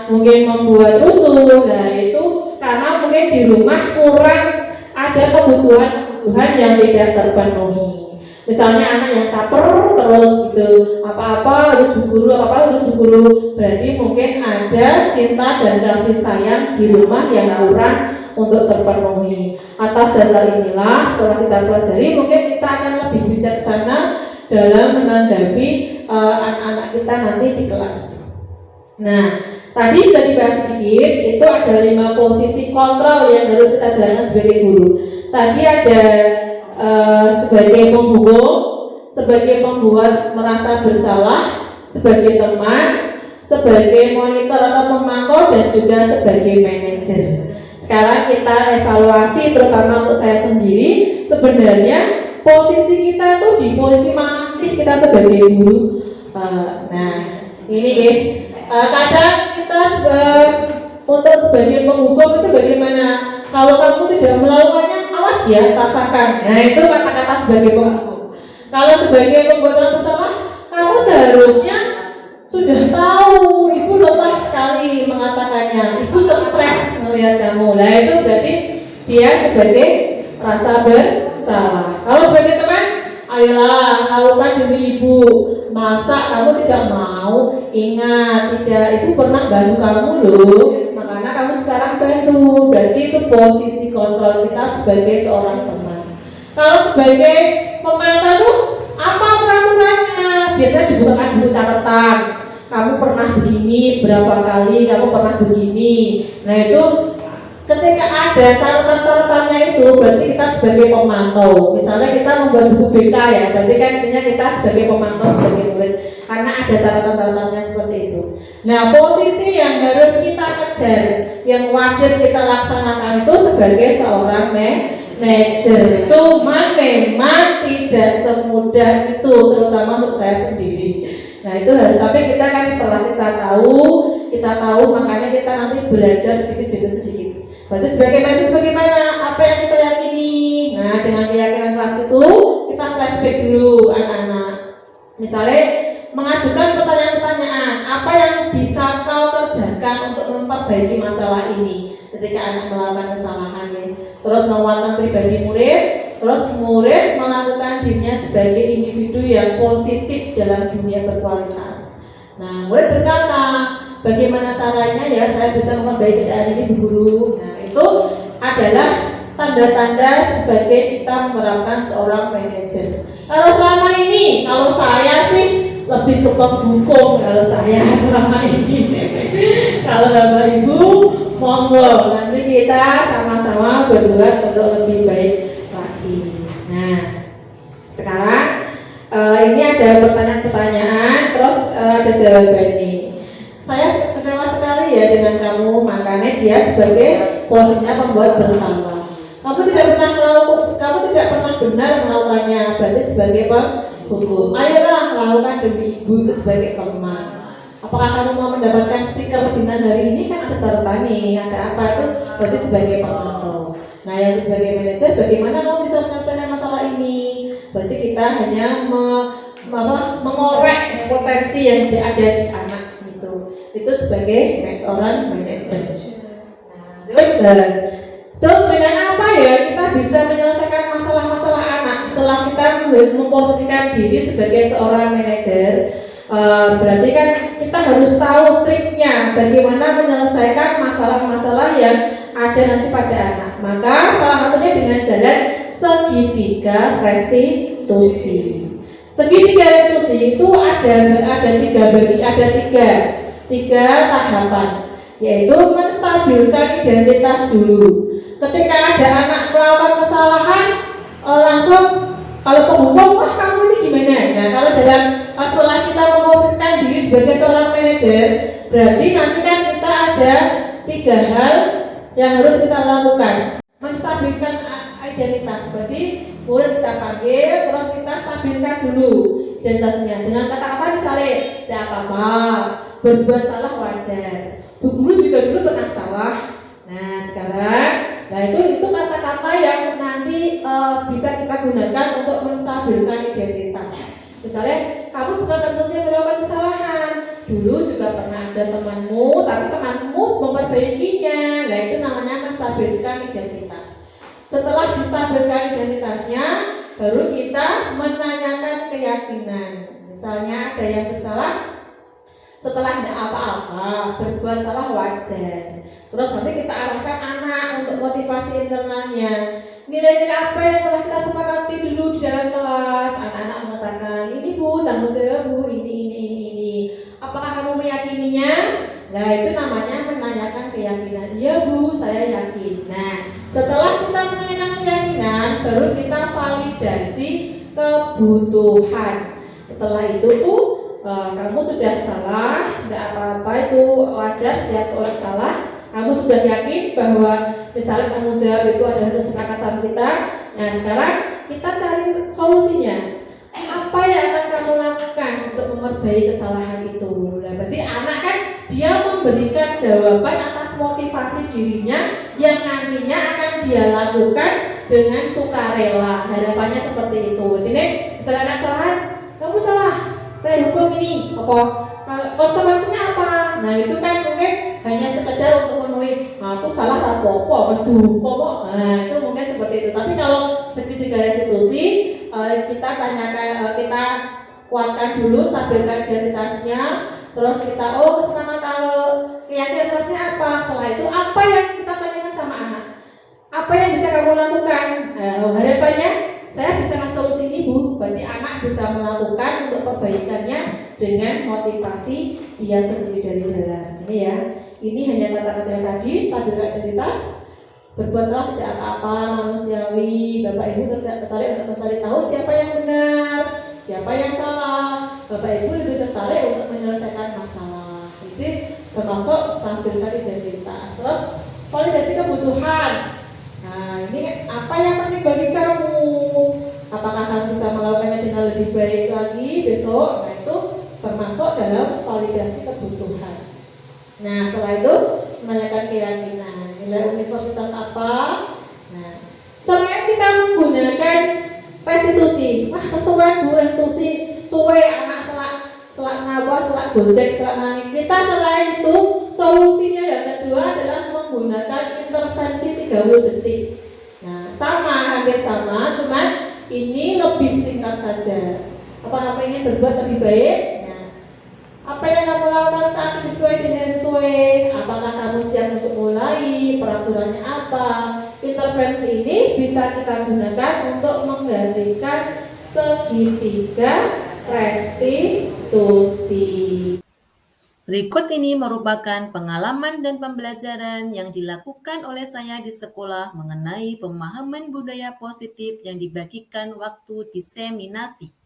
mungkin membuat rusuh. Nah, itu karena mungkin di rumah kurang ada kebutuhan yang tidak terpenuhi. Misalnya anak yang caper terus gitu, apa-apa harus berguru, berarti mungkin ada cinta dan kasih sayang di rumah yang kurang untuk terpenuhi. Atas dasar inilah setelah kita pelajari, mungkin kita akan lebih bijaksana dalam menanggapi anak-anak kita nanti di kelas. Nah, tadi sudah dibahas sedikit, itu ada 5 posisi kontrol yang harus kita jalankan sebagai guru. Tadi ada sebagai penghukum, sebagai pembuat merasa bersalah, sebagai teman, sebagai monitor atau pemantau, dan juga sebagai manajer. Sekarang kita evaluasi, terutama untuk saya sendiri, sebenarnya posisi kita itu di posisi mana sih kita sebagai guru? Nah, ini kadang kita untuk sebagai penghukum itu bagaimana? Kalau kamu tidak melakukannya, awas ya, rasakan. Nah, itu kata-kata sebagai penghukum. Kalau sebagai pembuat bersalah, kamu seharusnya sudah tahu. Ibu lelah sekali mengatakannya. Ibu stres melihat kamu. Nah, itu berarti dia sebagai rasa bersalah. Kalau sebagai teman, ayolah lakukan demi ibu. Masa kamu tidak mau? Ingat, itu pernah bantu kamu loh. Makanya kamu sekarang bantu. Berarti itu posisi kontrol kita sebagai seorang teman. Kalau sebagai pemantau tuh apa peraturannya? Biasanya dibukakan dulu catatan. Kamu pernah begini berapa kali? Kamu pernah begini. Nah, itu ketika ada catatan-catatannya itu berarti kita sebagai pemantau. Misalnya kita membuat buku BK ya, berarti kan intinya kita sebagai pemantau, sebagai murid, karena ada catatan-catatannya seperti itu. Nah, posisi yang harus kita kejar, yang wajib kita laksanakan itu sebagai seorang manajer. Cuman memang tidak semudah itu, terutama untuk saya sendiri. Nah, itu tapi kita kan setelah kita tahu, makanya kita nanti belajar sedikit demi sedikit. Berarti sebagai manajer bagaimana? Apa yang kita yakini? Nah, dengan keyakinan kelas itu kita flashback dulu anak-anak. Misalnya mengajukan pertanyaan-pertanyaan, apa yang bisa kau kerjakan untuk memperbaiki masalah ini ketika anak melakukan kesalahan ya. Terus menguatkan pribadi murid, terus murid melakukan dirinya sebagai individu yang positif dalam dunia berkualitas. Nah, murid berkata, bagaimana caranya ya saya bisa memperbaiki keadaan ini Bu Guru? Nah, itu adalah tanda-tanda sebagai kita menerapkan seorang manajer. Kalau selama ini, kalau saya sih lebih ke penghukum kalau saya selama ini. Kalau Bapak Ibu, monggo nanti kita sama-sama berbuat untuk lebih baik lagi. Nah, sekarang ini ada pertanyaan-pertanyaan, terus ada jawabannya. Saya kecewa sekali ya dengan kamu, makanya dia sebagai posisinya pembuat bersalah. Kamu tidak pernah benar melakukannya, berarti sebagai penghukum. Ayolah lakukan demi ibu itu sebagai teman. Apakah kamu mau mendapatkan stiker bintang hari ini? Kan ada tanda tanya, ada apa itu berarti sebagai pemantau. Nah, yang sebagai manajer, bagaimana kamu bisa menyelesaikan masalah ini? Berarti kita hanya mengorek potensi yang ada di anak gitu. Itu sebagai seorang manajer. Terus dengan apa ya kita bisa menyelesaikan masalah-masalah anak setelah kita memposisikan diri sebagai seorang manajer? Berarti kan kita harus tahu triknya bagaimana menyelesaikan masalah-masalah yang ada nanti pada anak. Maka salah satunya dengan jalan segitiga restitusi. Segitiga restitusi itu ada tiga tahapan, yaitu menstabilkan identitas dulu. Ketika ada anak melakukan kesalahan, langsung kalau penghukum, wah kamu ini gimana? Nah, kalau setelah kita memposisikan diri sebagai seorang manajer, berarti nanti kan kita ada 3 hal yang harus kita lakukan. Menstabilkan identitas, berarti murid kita panggil, terus kita stabilkan dulu identitasnya dengan kata-kata misalnya, tidak apa-apa, berbuat salah wajar. Bu guru juga dulu pernah salah. Nah sekarang, itu kata-kata yang nanti bisa kita gunakan untuk menstabilkan identitas. Misalnya, kamu bukan satu-satunya melakukan kesalahan. Dulu juga pernah ada temanmu, tapi temanmu memperbaikinya. Nah itu namanya menstabilkan identitas. Setelah distabilkan identitasnya, baru kita menanyakan keyakinan. Misalnya ada yang bersalah, setelah tidak apa-apa, berbuat salah wajar. Terus nanti kita arahkan anak untuk motivasi internalnya. Nilai-nilai apa yang telah kita sepakati dulu di dalam kelas? Anak-anak mengatakan, ini bu, tanggung jawab bu, ini. Apakah kamu meyakininya? Nah itu namanya menanyakan keyakinan. Iya bu, saya yakin. Nah setelah kita menanyakan keyakinan, baru kita validasi kebutuhan. Setelah itu kamu sudah salah, tidak apa-apa, itu wajar setiap seorang salah. Kamu sudah yakin bahwa misalnya tanggung jawab itu adalah kesepakatan kita. Nah sekarang kita cari solusinya. Apa yang akan kamu lakukan untuk memperbaiki kesalahan itu? Nah berarti anak kan dia memberikan jawaban atas motivasi dirinya yang nantinya akan dia lakukan dengan sukarela. Harapannya seperti itu. Ini misalnya anak salah, kamu salah, saya hukum ini, konsekuensinya apa? Nah itu kan mungkin hanya sekedar untuk memenuhi, aku salah tak apa-apa, mas dihukum. Nah itu mungkin seperti itu. Tapi kalau segitiga restitusi, kita tanyakan, kita kuatkan dulu, stabilkan identitasnya. Terus kita, kesenangan kalau keyakinan identitasnya apa? Setelah itu apa yang kita tanyakan sama anak? Apa yang bisa kamu lakukan? Harapannya saya bisa ngasih solusi ini bu. Berarti anak bisa melakukan untuk perbaikannya dengan motivasi dia sendiri dari dalam. Ini ya, ini hanya kata-kata yang tadi, stabilkan identitas, berbuat salah tidak apa-apa, manusiawi. Bapak ibu tertarik untuk mencari tahu siapa yang benar, siapa yang salah. Bapak ibu lebih tertarik untuk menyelesaikan masalah. Itu termasuk stabilkan identitas. Terus validasi kebutuhan. Nah ini apa yang penting bagi kamu? Apakah kamu bisa melakukannya dengan lebih baik lagi besok? Nah itu termasuk dalam validasi kebutuhan. Nah setelah itu menanyakan keyakinan, nilai universitas apa? Nah selain kita menggunakan restitusi, kesuwen bu restitusi, suwe anak selak ngapa, selak gojek, selak nangis. Kita selain itu solusinya yang kedua adalah menggunakan intervensi 30 detik. Nah hampir sama, cuman ini lebih singkat saja. Apakah kamu ingin berbuat lebih baik? Nah, apa yang kamu lakukan saat sesuai dengan sesuai? Apakah kamu siap untuk mulai? Peraturannya apa? Intervensi ini bisa kita gunakan untuk menggantikan segitiga restitusi. Berikut ini merupakan pengalaman dan pembelajaran yang dilakukan oleh saya di sekolah mengenai pemahaman budaya positif yang dibagikan waktu diseminasi.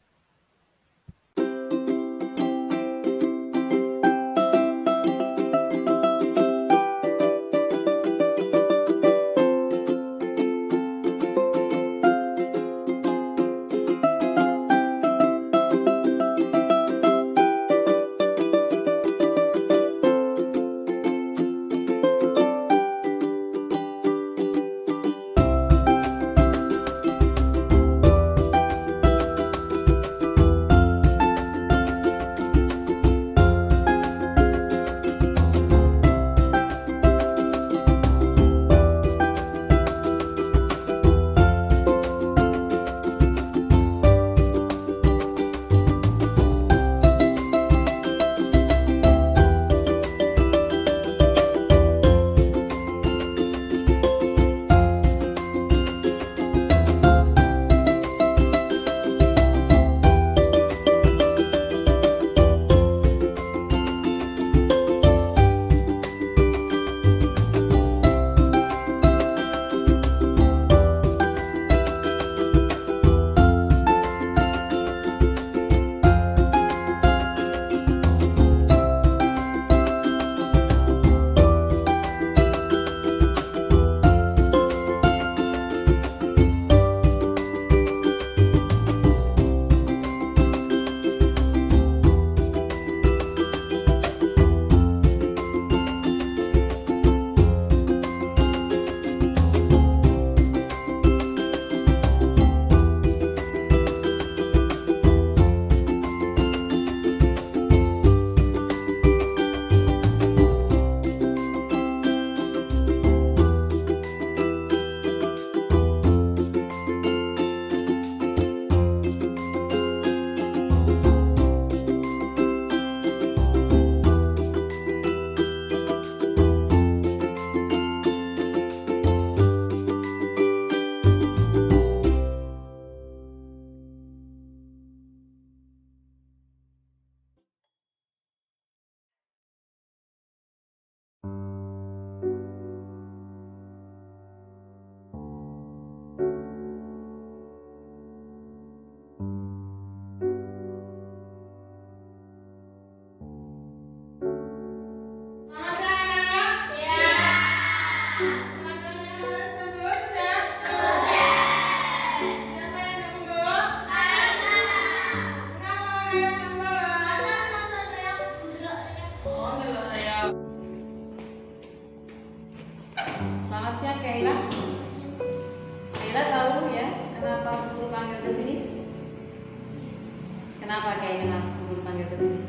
Kenapa kayak kenapa guru panggil ke sini?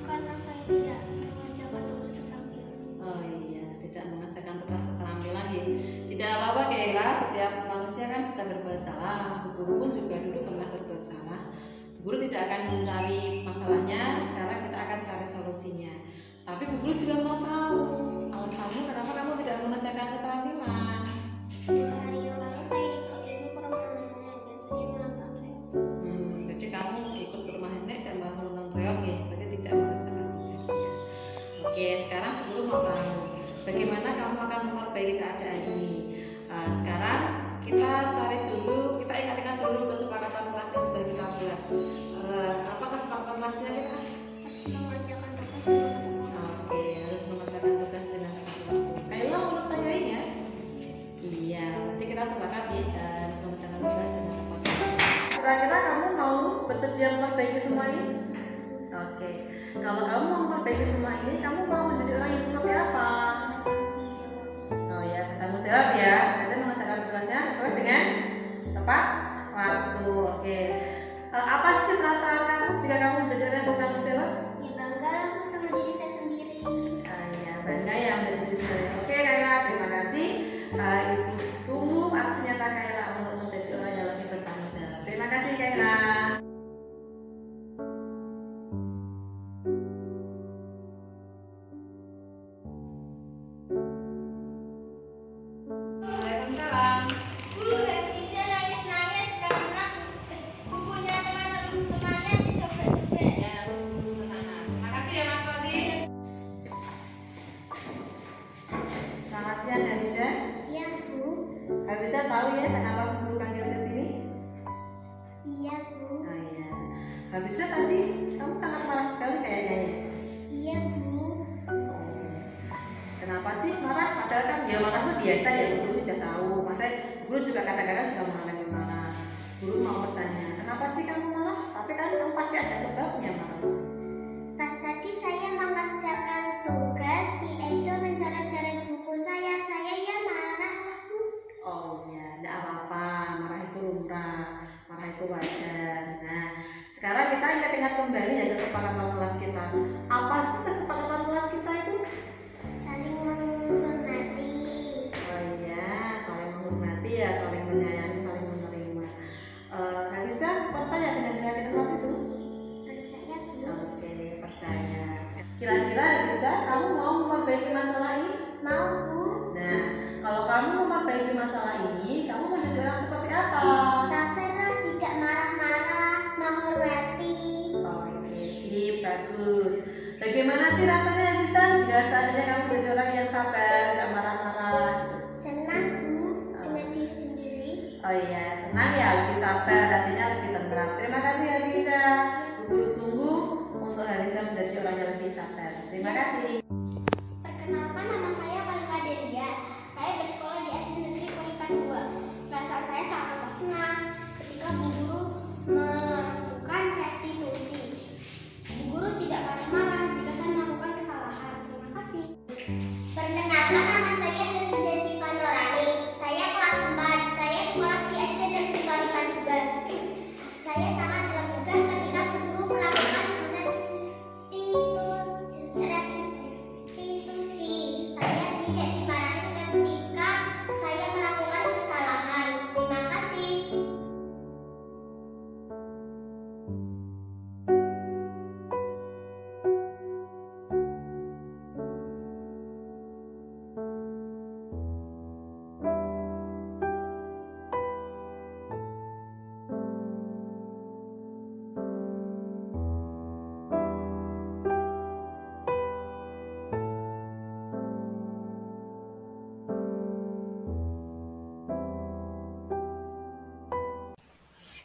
Karena saya tidak mengajarkan tugas keterampilan. Oh iya, tidak mengerjakan tugas keterampilan ya. Tidak apa-apa Kaila, setiap manusia kan bisa berbuat salah. Bu Guru pun juga dulu pernah berbuat salah. Bu Guru tidak akan mencari masalahnya, sekarang kita akan cari solusinya. Tapi Bu Guru juga mau tahu alasanmu kenapa kamu tidak mengerjakan keterampilan. 2 hari yang lalu saya ikut ibu ke rumah nenek dan saya menonton reok. Jadi kamu ikut ke rumah nenek dan malah menonton reok ya, berarti tidak mengerjakan tugasnya. Oke, sekarang Bu Guru mau tahu bagaimana kamu akan memperbaiki keadaan ini. Sekarang kita cari dulu, kita ingat-ingat dulu kesepakatan kelas yang sudah kita buat. Apa kesepakatan kelasnya kita? Mengerjakan tugas. Oke, harus mengerjakan tugas dengan tepat waktu. Kaila menurut saya ini ya. Iya, nanti kita sepakat ya harus mengerjakan tugas dengan tepat waktu. Kira-kira kamu mau bersedia memperbaiki semua ini? Oke, kalau kamu mau memperbaiki semua ini, kamu mau menjadi orang yang seperti apa? Oh ya, bertanggung jawab ya. Kita mengerjakan tugasnya sesuai dengan tepat waktu. Oke. Apa sih perasaan kamu jika kamu menjadi orang yang bertanggung jawab? Ya bangga lah Bu sama diri saya sendiri. Ya, bangga ya menjadi diri sendiri. Oke Kaila, terima kasih. Ibu tunggu aksi nyata Kaila untuk menjadi orang yang lebih bertanggung jawab. Terima kasih Kaila. Waalaikumsalam. Bu, Hafizah nangis-nangis karena bukunya teman-temannya disobek-sobek. Ya, ke sana. Terima kasih ya Mas Fadli. Selamat siang Haliza. Siang Bu. Haliza tahu ya kenapa guru panggil ke sini? Iya Bu. Oh iya. Habisnya tadi kamu sangat marah sekali kayaknya ya. Iya Bu. Kenapa sih marah? Padahal kan ya marah itu biasa ya, guru sudah tahu. Maksudnya guru juga kadang-kadang juga mengalami marah. Guru mau bertanya, kenapa sih kamu marah? Tapi kan kamu pasti ada sebabnya marah. Pas tadi saya mengerjakan tugas, si Edo mencoret-coret buku saya ya marah Bu. Oh ya, tidak apa-apa. Marah itu lumrah, marah itu wajar. Nah, sekarang kita ingat-ingat kembali ya kesepakatan kelas kita. Apa sih kesepakatan kelas kita itu? Saling menghormati. Oh iya, saling menghormati ya, saling menyayangi, saling menerima. Halisa percaya dengan keyakinan kelas itu? Percaya Bu. Oke, percaya. Kira-kira Halisa, kamu mau memperbaiki masalah ini? Mau Bu. Nah, kalau kamu memperbaiki masalah ini, kamu mau jadi orang seperti apa? Sabarlah, tidak marah-marah, menghormati. Oke, sip, bagus. Bagaimana sih rasanya Halisa jika seandainya kamu jadi orang yang sabar, tidak marah-marah? Senang Bu dengan diri sendiri. Oh iya, senang ya, lebih sabar, hatinya lebih tenang. Terima kasih Halisa. Bu Guru tunggu untuk Halisa menjadi orang yang lebih sabar. Terima kasih. Perkenalkan, nama saya Kalika Delia. Saya bersekolah di SD Negeri Pelipan 2. Perasaan saya sangat senang ketika Bu Guru melakukan restitusi. Bu Guru tidak marah-marah jika saya melakukan kesalahan. Terima kasih. Perkenalkan, nama saya Hafizah Syifa Nurani. Saya kelas 4. Saya sekolah di SD Negeri Pelipan 2. Saya sangat tergugah ketika Bu Guru melakukan restitusi. Saya tidak dimarahi ketika saya melakukan kesalahan. Terima kasih.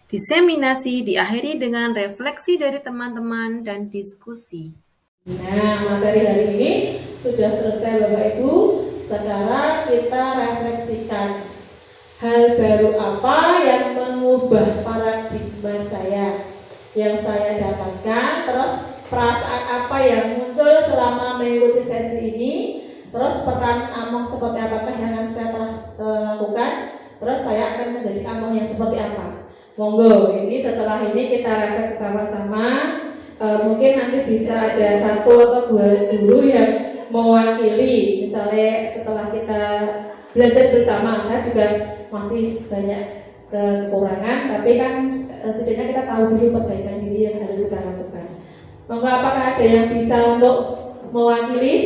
Diseminasi diakhiri dengan refleksi dari teman-teman dan diskusi. Nah, materi hari ini sudah selesai Bapak Ibu. Sekarang kita refleksikan hal baru apa yang mengubah paradigma saya yang saya dapatkan, terus perasaan apa yang muncul selama mengikuti sesi ini, terus peran Among seperti apakah yang akan saya lakukan, terus saya akan menjadi Among yang seperti apa. Monggo, ini setelah ini kita refleksi sama-sama. Mungkin nanti bisa ada 1 atau 2 guru yang mewakili. Misalnya setelah kita belajar bersama, saya juga masih banyak kekurangan, tapi kan setidaknya kita tahu dulu perbaikan diri yang harus kita lakukan. Monggo, apakah ada yang bisa untuk mewakili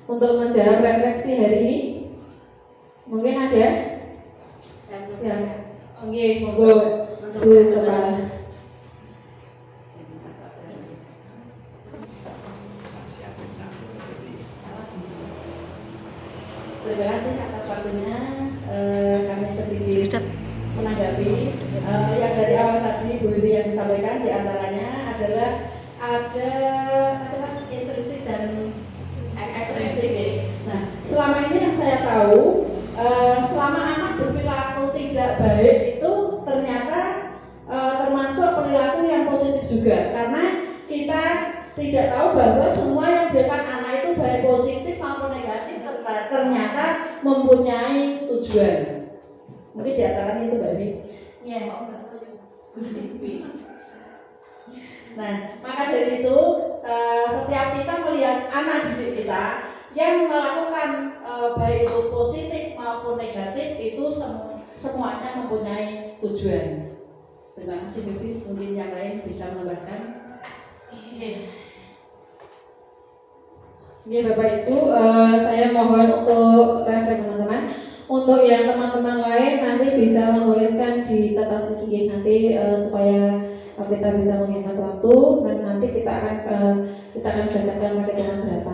untuk menjawab refleksi hari ini? Mungkin ada? Silakan. Oke, monggo Bu Kepala. Terima kasih atas waktunya. Kami sedikit menanggapi yang dari awal tadi Bu Wiwi yang disampaikan, diantaranya adalah ada instruksi dan ekspresi. Nah, selama ini yang saya tahu, selama anak berperilaku tidak baik itu ternyata termasuk perilaku yang positif juga, karena kita tidak tahu bahwa semua yang dilakukan anak itu baik positif maupun negatif ternyata mempunyai tujuan. Mungkin diantaranya itu Mbak Wi. Iya. Nah, maka dari itu setiap kita melihat anak didik kita yang melakukan baik itu positif maupun negatif itu semuanya mempunyai tujuan. Terima kasih Bibi. Mungkin yang lain bisa menambahkan. Ini Bapak Ibu, saya mohon untuk refleks teman-teman. Untuk yang teman-teman lain nanti bisa menuliskan di kertas gigi nanti supaya kita bisa menghemat waktu, dan nanti kita akan bacakan pada dengan berapa.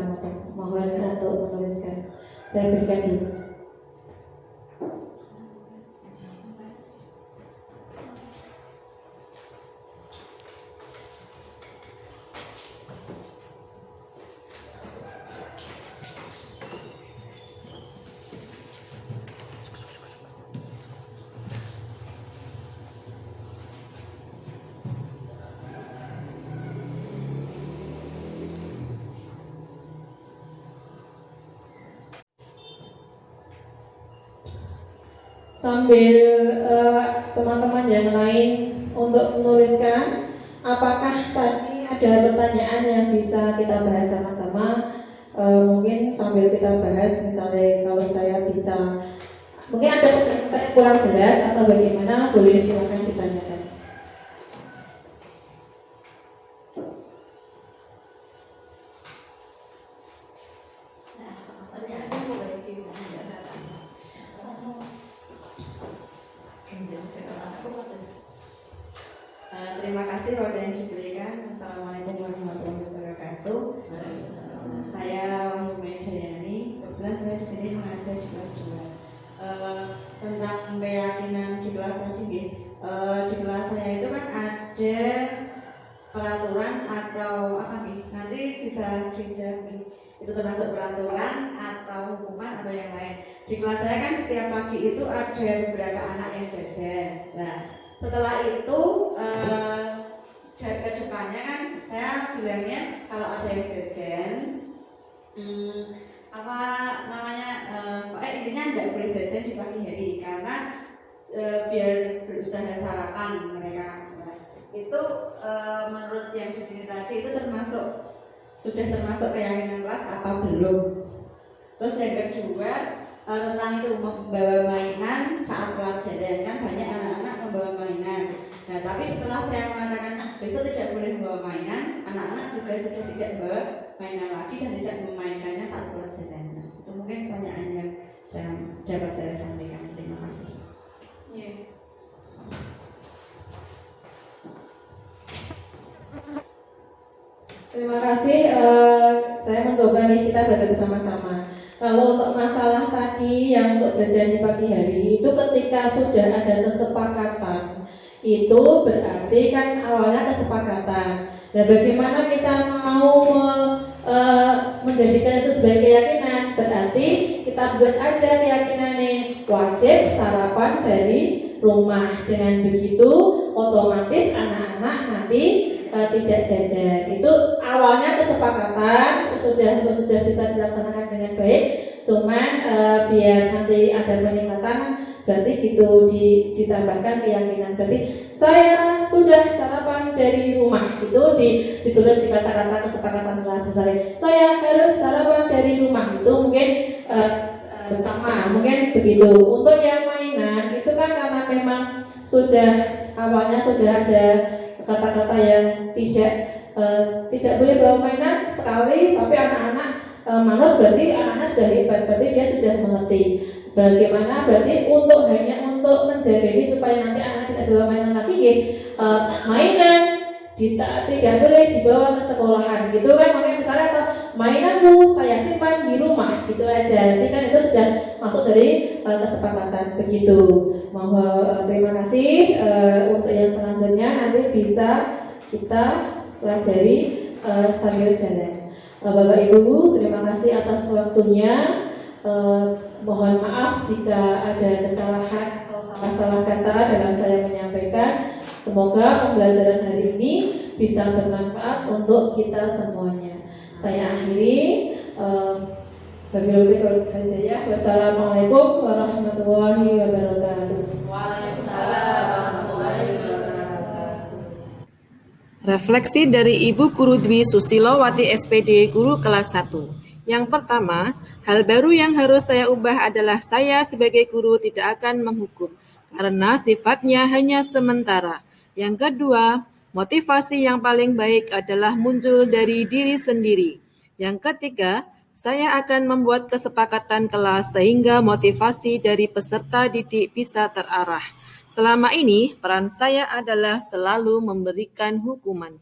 Mohon untuk menuliskan. Saya berikan dulu. Sambil teman-teman yang lain untuk menuliskan, apakah tadi ada pertanyaan yang bisa kita bahas sama-sama? Mungkin sambil kita bahas, misalnya kalau saya bisa, mungkin ada yang kurang jelas atau bagaimana, boleh silakan ditanyakan. Terima kasih waktu yang diberikan. Assalamualaikum warahmatullahi wabarakatuh. Saya Wahyu Jayani. Kebetulan saya di sini mengajar di kelas 2. Tentang keyakinan di kelas tadi, di kelas saya itu kan ada peraturan atau apa nih? Nanti bisa dijawab. Itu termasuk peraturan atau hukuman atau yang lain. Di kelas saya kan setiap pagi itu ada beberapa anak yang jajan. Nah, setelah itu ke depannya kan saya bilangnya kalau ada yang jajan apa namanya intinya nggak boleh jajan di pagi hari karena biar berusaha sarapan mereka. Nah, itu menurut yang di sini tadi itu sudah termasuk keyakinan kelas apa belum? Terus yang kedua tentang itu membawa mainan saat pelajaran, kan banyak anak-anak membawa mainan. Nah, tapi setelah saya mengatakan besok tidak boleh membawa mainan, anak-anak juga sudah tidak membawa mainan lagi dan tidak memainkannya saat pelajaran. Nah, itu mungkin pertanyaan yang dapat saya sampaikan. Terima kasih. Terima kasih. Saya mencoba nih, kita baca bersama-sama. Kalau untuk masalah tadi yang untuk jajan di pagi hari itu ketika sudah ada kesepakatan, itu berarti kan awalnya kesepakatan. Dan bagaimana kita mau menjadikan itu sebagai keyakinan? Berarti kita buat aja keyakinannya wajib sarapan dari rumah. Dengan begitu otomatis anak-anak nanti tidak jajan. Itu awalnya kesepakatan sudah bisa dilaksanakan dengan baik. Cuman biar nanti ada peningkatan berarti gitu ditambahkan keyakinan. Berarti saya sudah sarapan dari rumah, itu ditulis di kata-kata kesepakatan kelas. Saya harus sarapan dari rumah, itu mungkin sama, mungkin begitu. Untuk yang mainan itu kan karena memang awalnya sudah ada kata-kata yang tidak boleh bawa mainan sekali, tapi anak-anak manut, berarti anak-anak sudah hebat, berarti dia sudah mengerti bagaimana, berarti hanya untuk menjaga ini supaya nanti anak-anak tidak bawa mainan lagi, mainan tidak boleh dibawa ke sekolahan gitu kan, makanya misalnya atau mainanmu saya simpan di rumah gitu aja, nanti kan itu sudah masuk dari kesepakatan begitu. Terima kasih. Untuk yang selanjutnya nanti bisa kita pelajari sambil jalan. Bapak Ibu, terima kasih atas waktunya. Mohon maaf jika ada kesalahan atau salah-salah kata dalam saya menyampaikan. Semoga pembelajaran hari ini bisa bermanfaat untuk kita semuanya. Saya akhiri. Wassalamualaikum warahmatullahi wabarakatuh. Waalaikumsalam warahmatullahi wabarakatuh. Refleksi dari Ibu Guru Dwi Susilowati SPD, Guru kelas 1. Yang pertama, hal baru yang harus saya ubah adalah saya sebagai guru tidak akan menghukum, karena sifatnya hanya sementara. Yang kedua, motivasi yang paling baik adalah muncul dari diri sendiri. Yang ketiga, saya akan membuat kesepakatan kelas sehingga motivasi dari peserta didik bisa terarah. Selama ini, peran saya adalah selalu memberikan hukuman.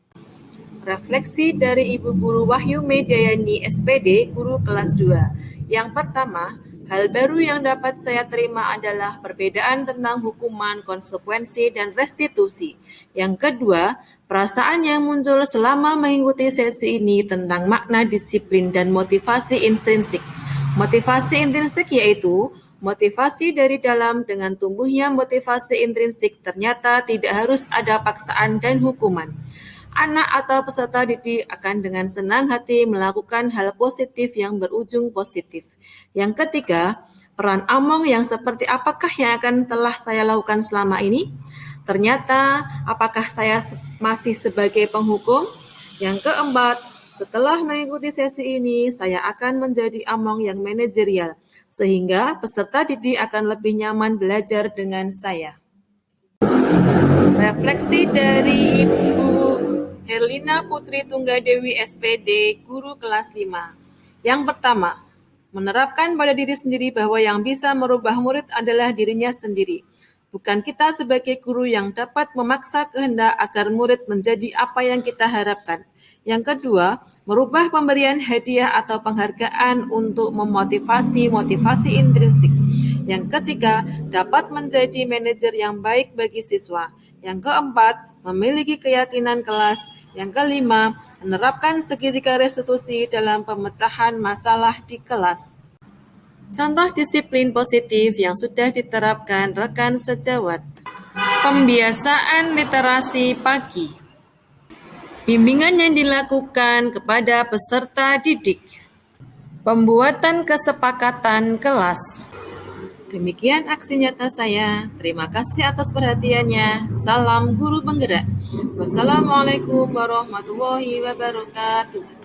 Refleksi dari Ibu Guru Wahyu Mediayani SPD, Guru kelas 2. Yang pertama, hal baru yang dapat saya terima adalah perbedaan tentang hukuman, konsekuensi, dan restitusi. Yang kedua, perasaan yang muncul selama mengikuti sesi ini tentang makna disiplin dan motivasi intrinsik. Motivasi intrinsik yaitu motivasi dari dalam. Dengan tumbuhnya motivasi intrinsik, ternyata tidak harus ada paksaan dan hukuman. Anak atau peserta didik akan dengan senang hati melakukan hal positif yang berujung positif. Yang ketiga, peran among yang seperti apakah yang akan telah saya lakukan selama ini? Ternyata, apakah saya masih sebagai penghukum? Yang keempat, setelah mengikuti sesi ini, saya akan menjadi among yang manajerial, sehingga peserta didik akan lebih nyaman belajar dengan saya. Refleksi dari Ibu Herlina Putri Tunggadewi SPD, Guru kelas 5. Yang pertama, menerapkan pada diri sendiri bahwa yang bisa merubah murid adalah dirinya sendiri. Bukan kita sebagai guru yang dapat memaksa kehendak agar murid menjadi apa yang kita harapkan. Yang kedua, merubah pemberian hadiah atau penghargaan untuk motivasi intrinsik. Yang ketiga, dapat menjadi manajer yang baik bagi siswa. Yang keempat, memiliki keyakinan kelas. Yang kelima, menerapkan segitiga restitusi dalam pemecahan masalah di kelas. Contoh disiplin positif yang sudah diterapkan rekan sejawat. Pembiasaan literasi pagi. Bimbingan yang dilakukan kepada peserta didik. Pembuatan kesepakatan kelas. Demikian aksi nyata saya. Terima kasih atas perhatiannya. Salam guru penggerak. Wassalamualaikum warahmatullahi wabarakatuh.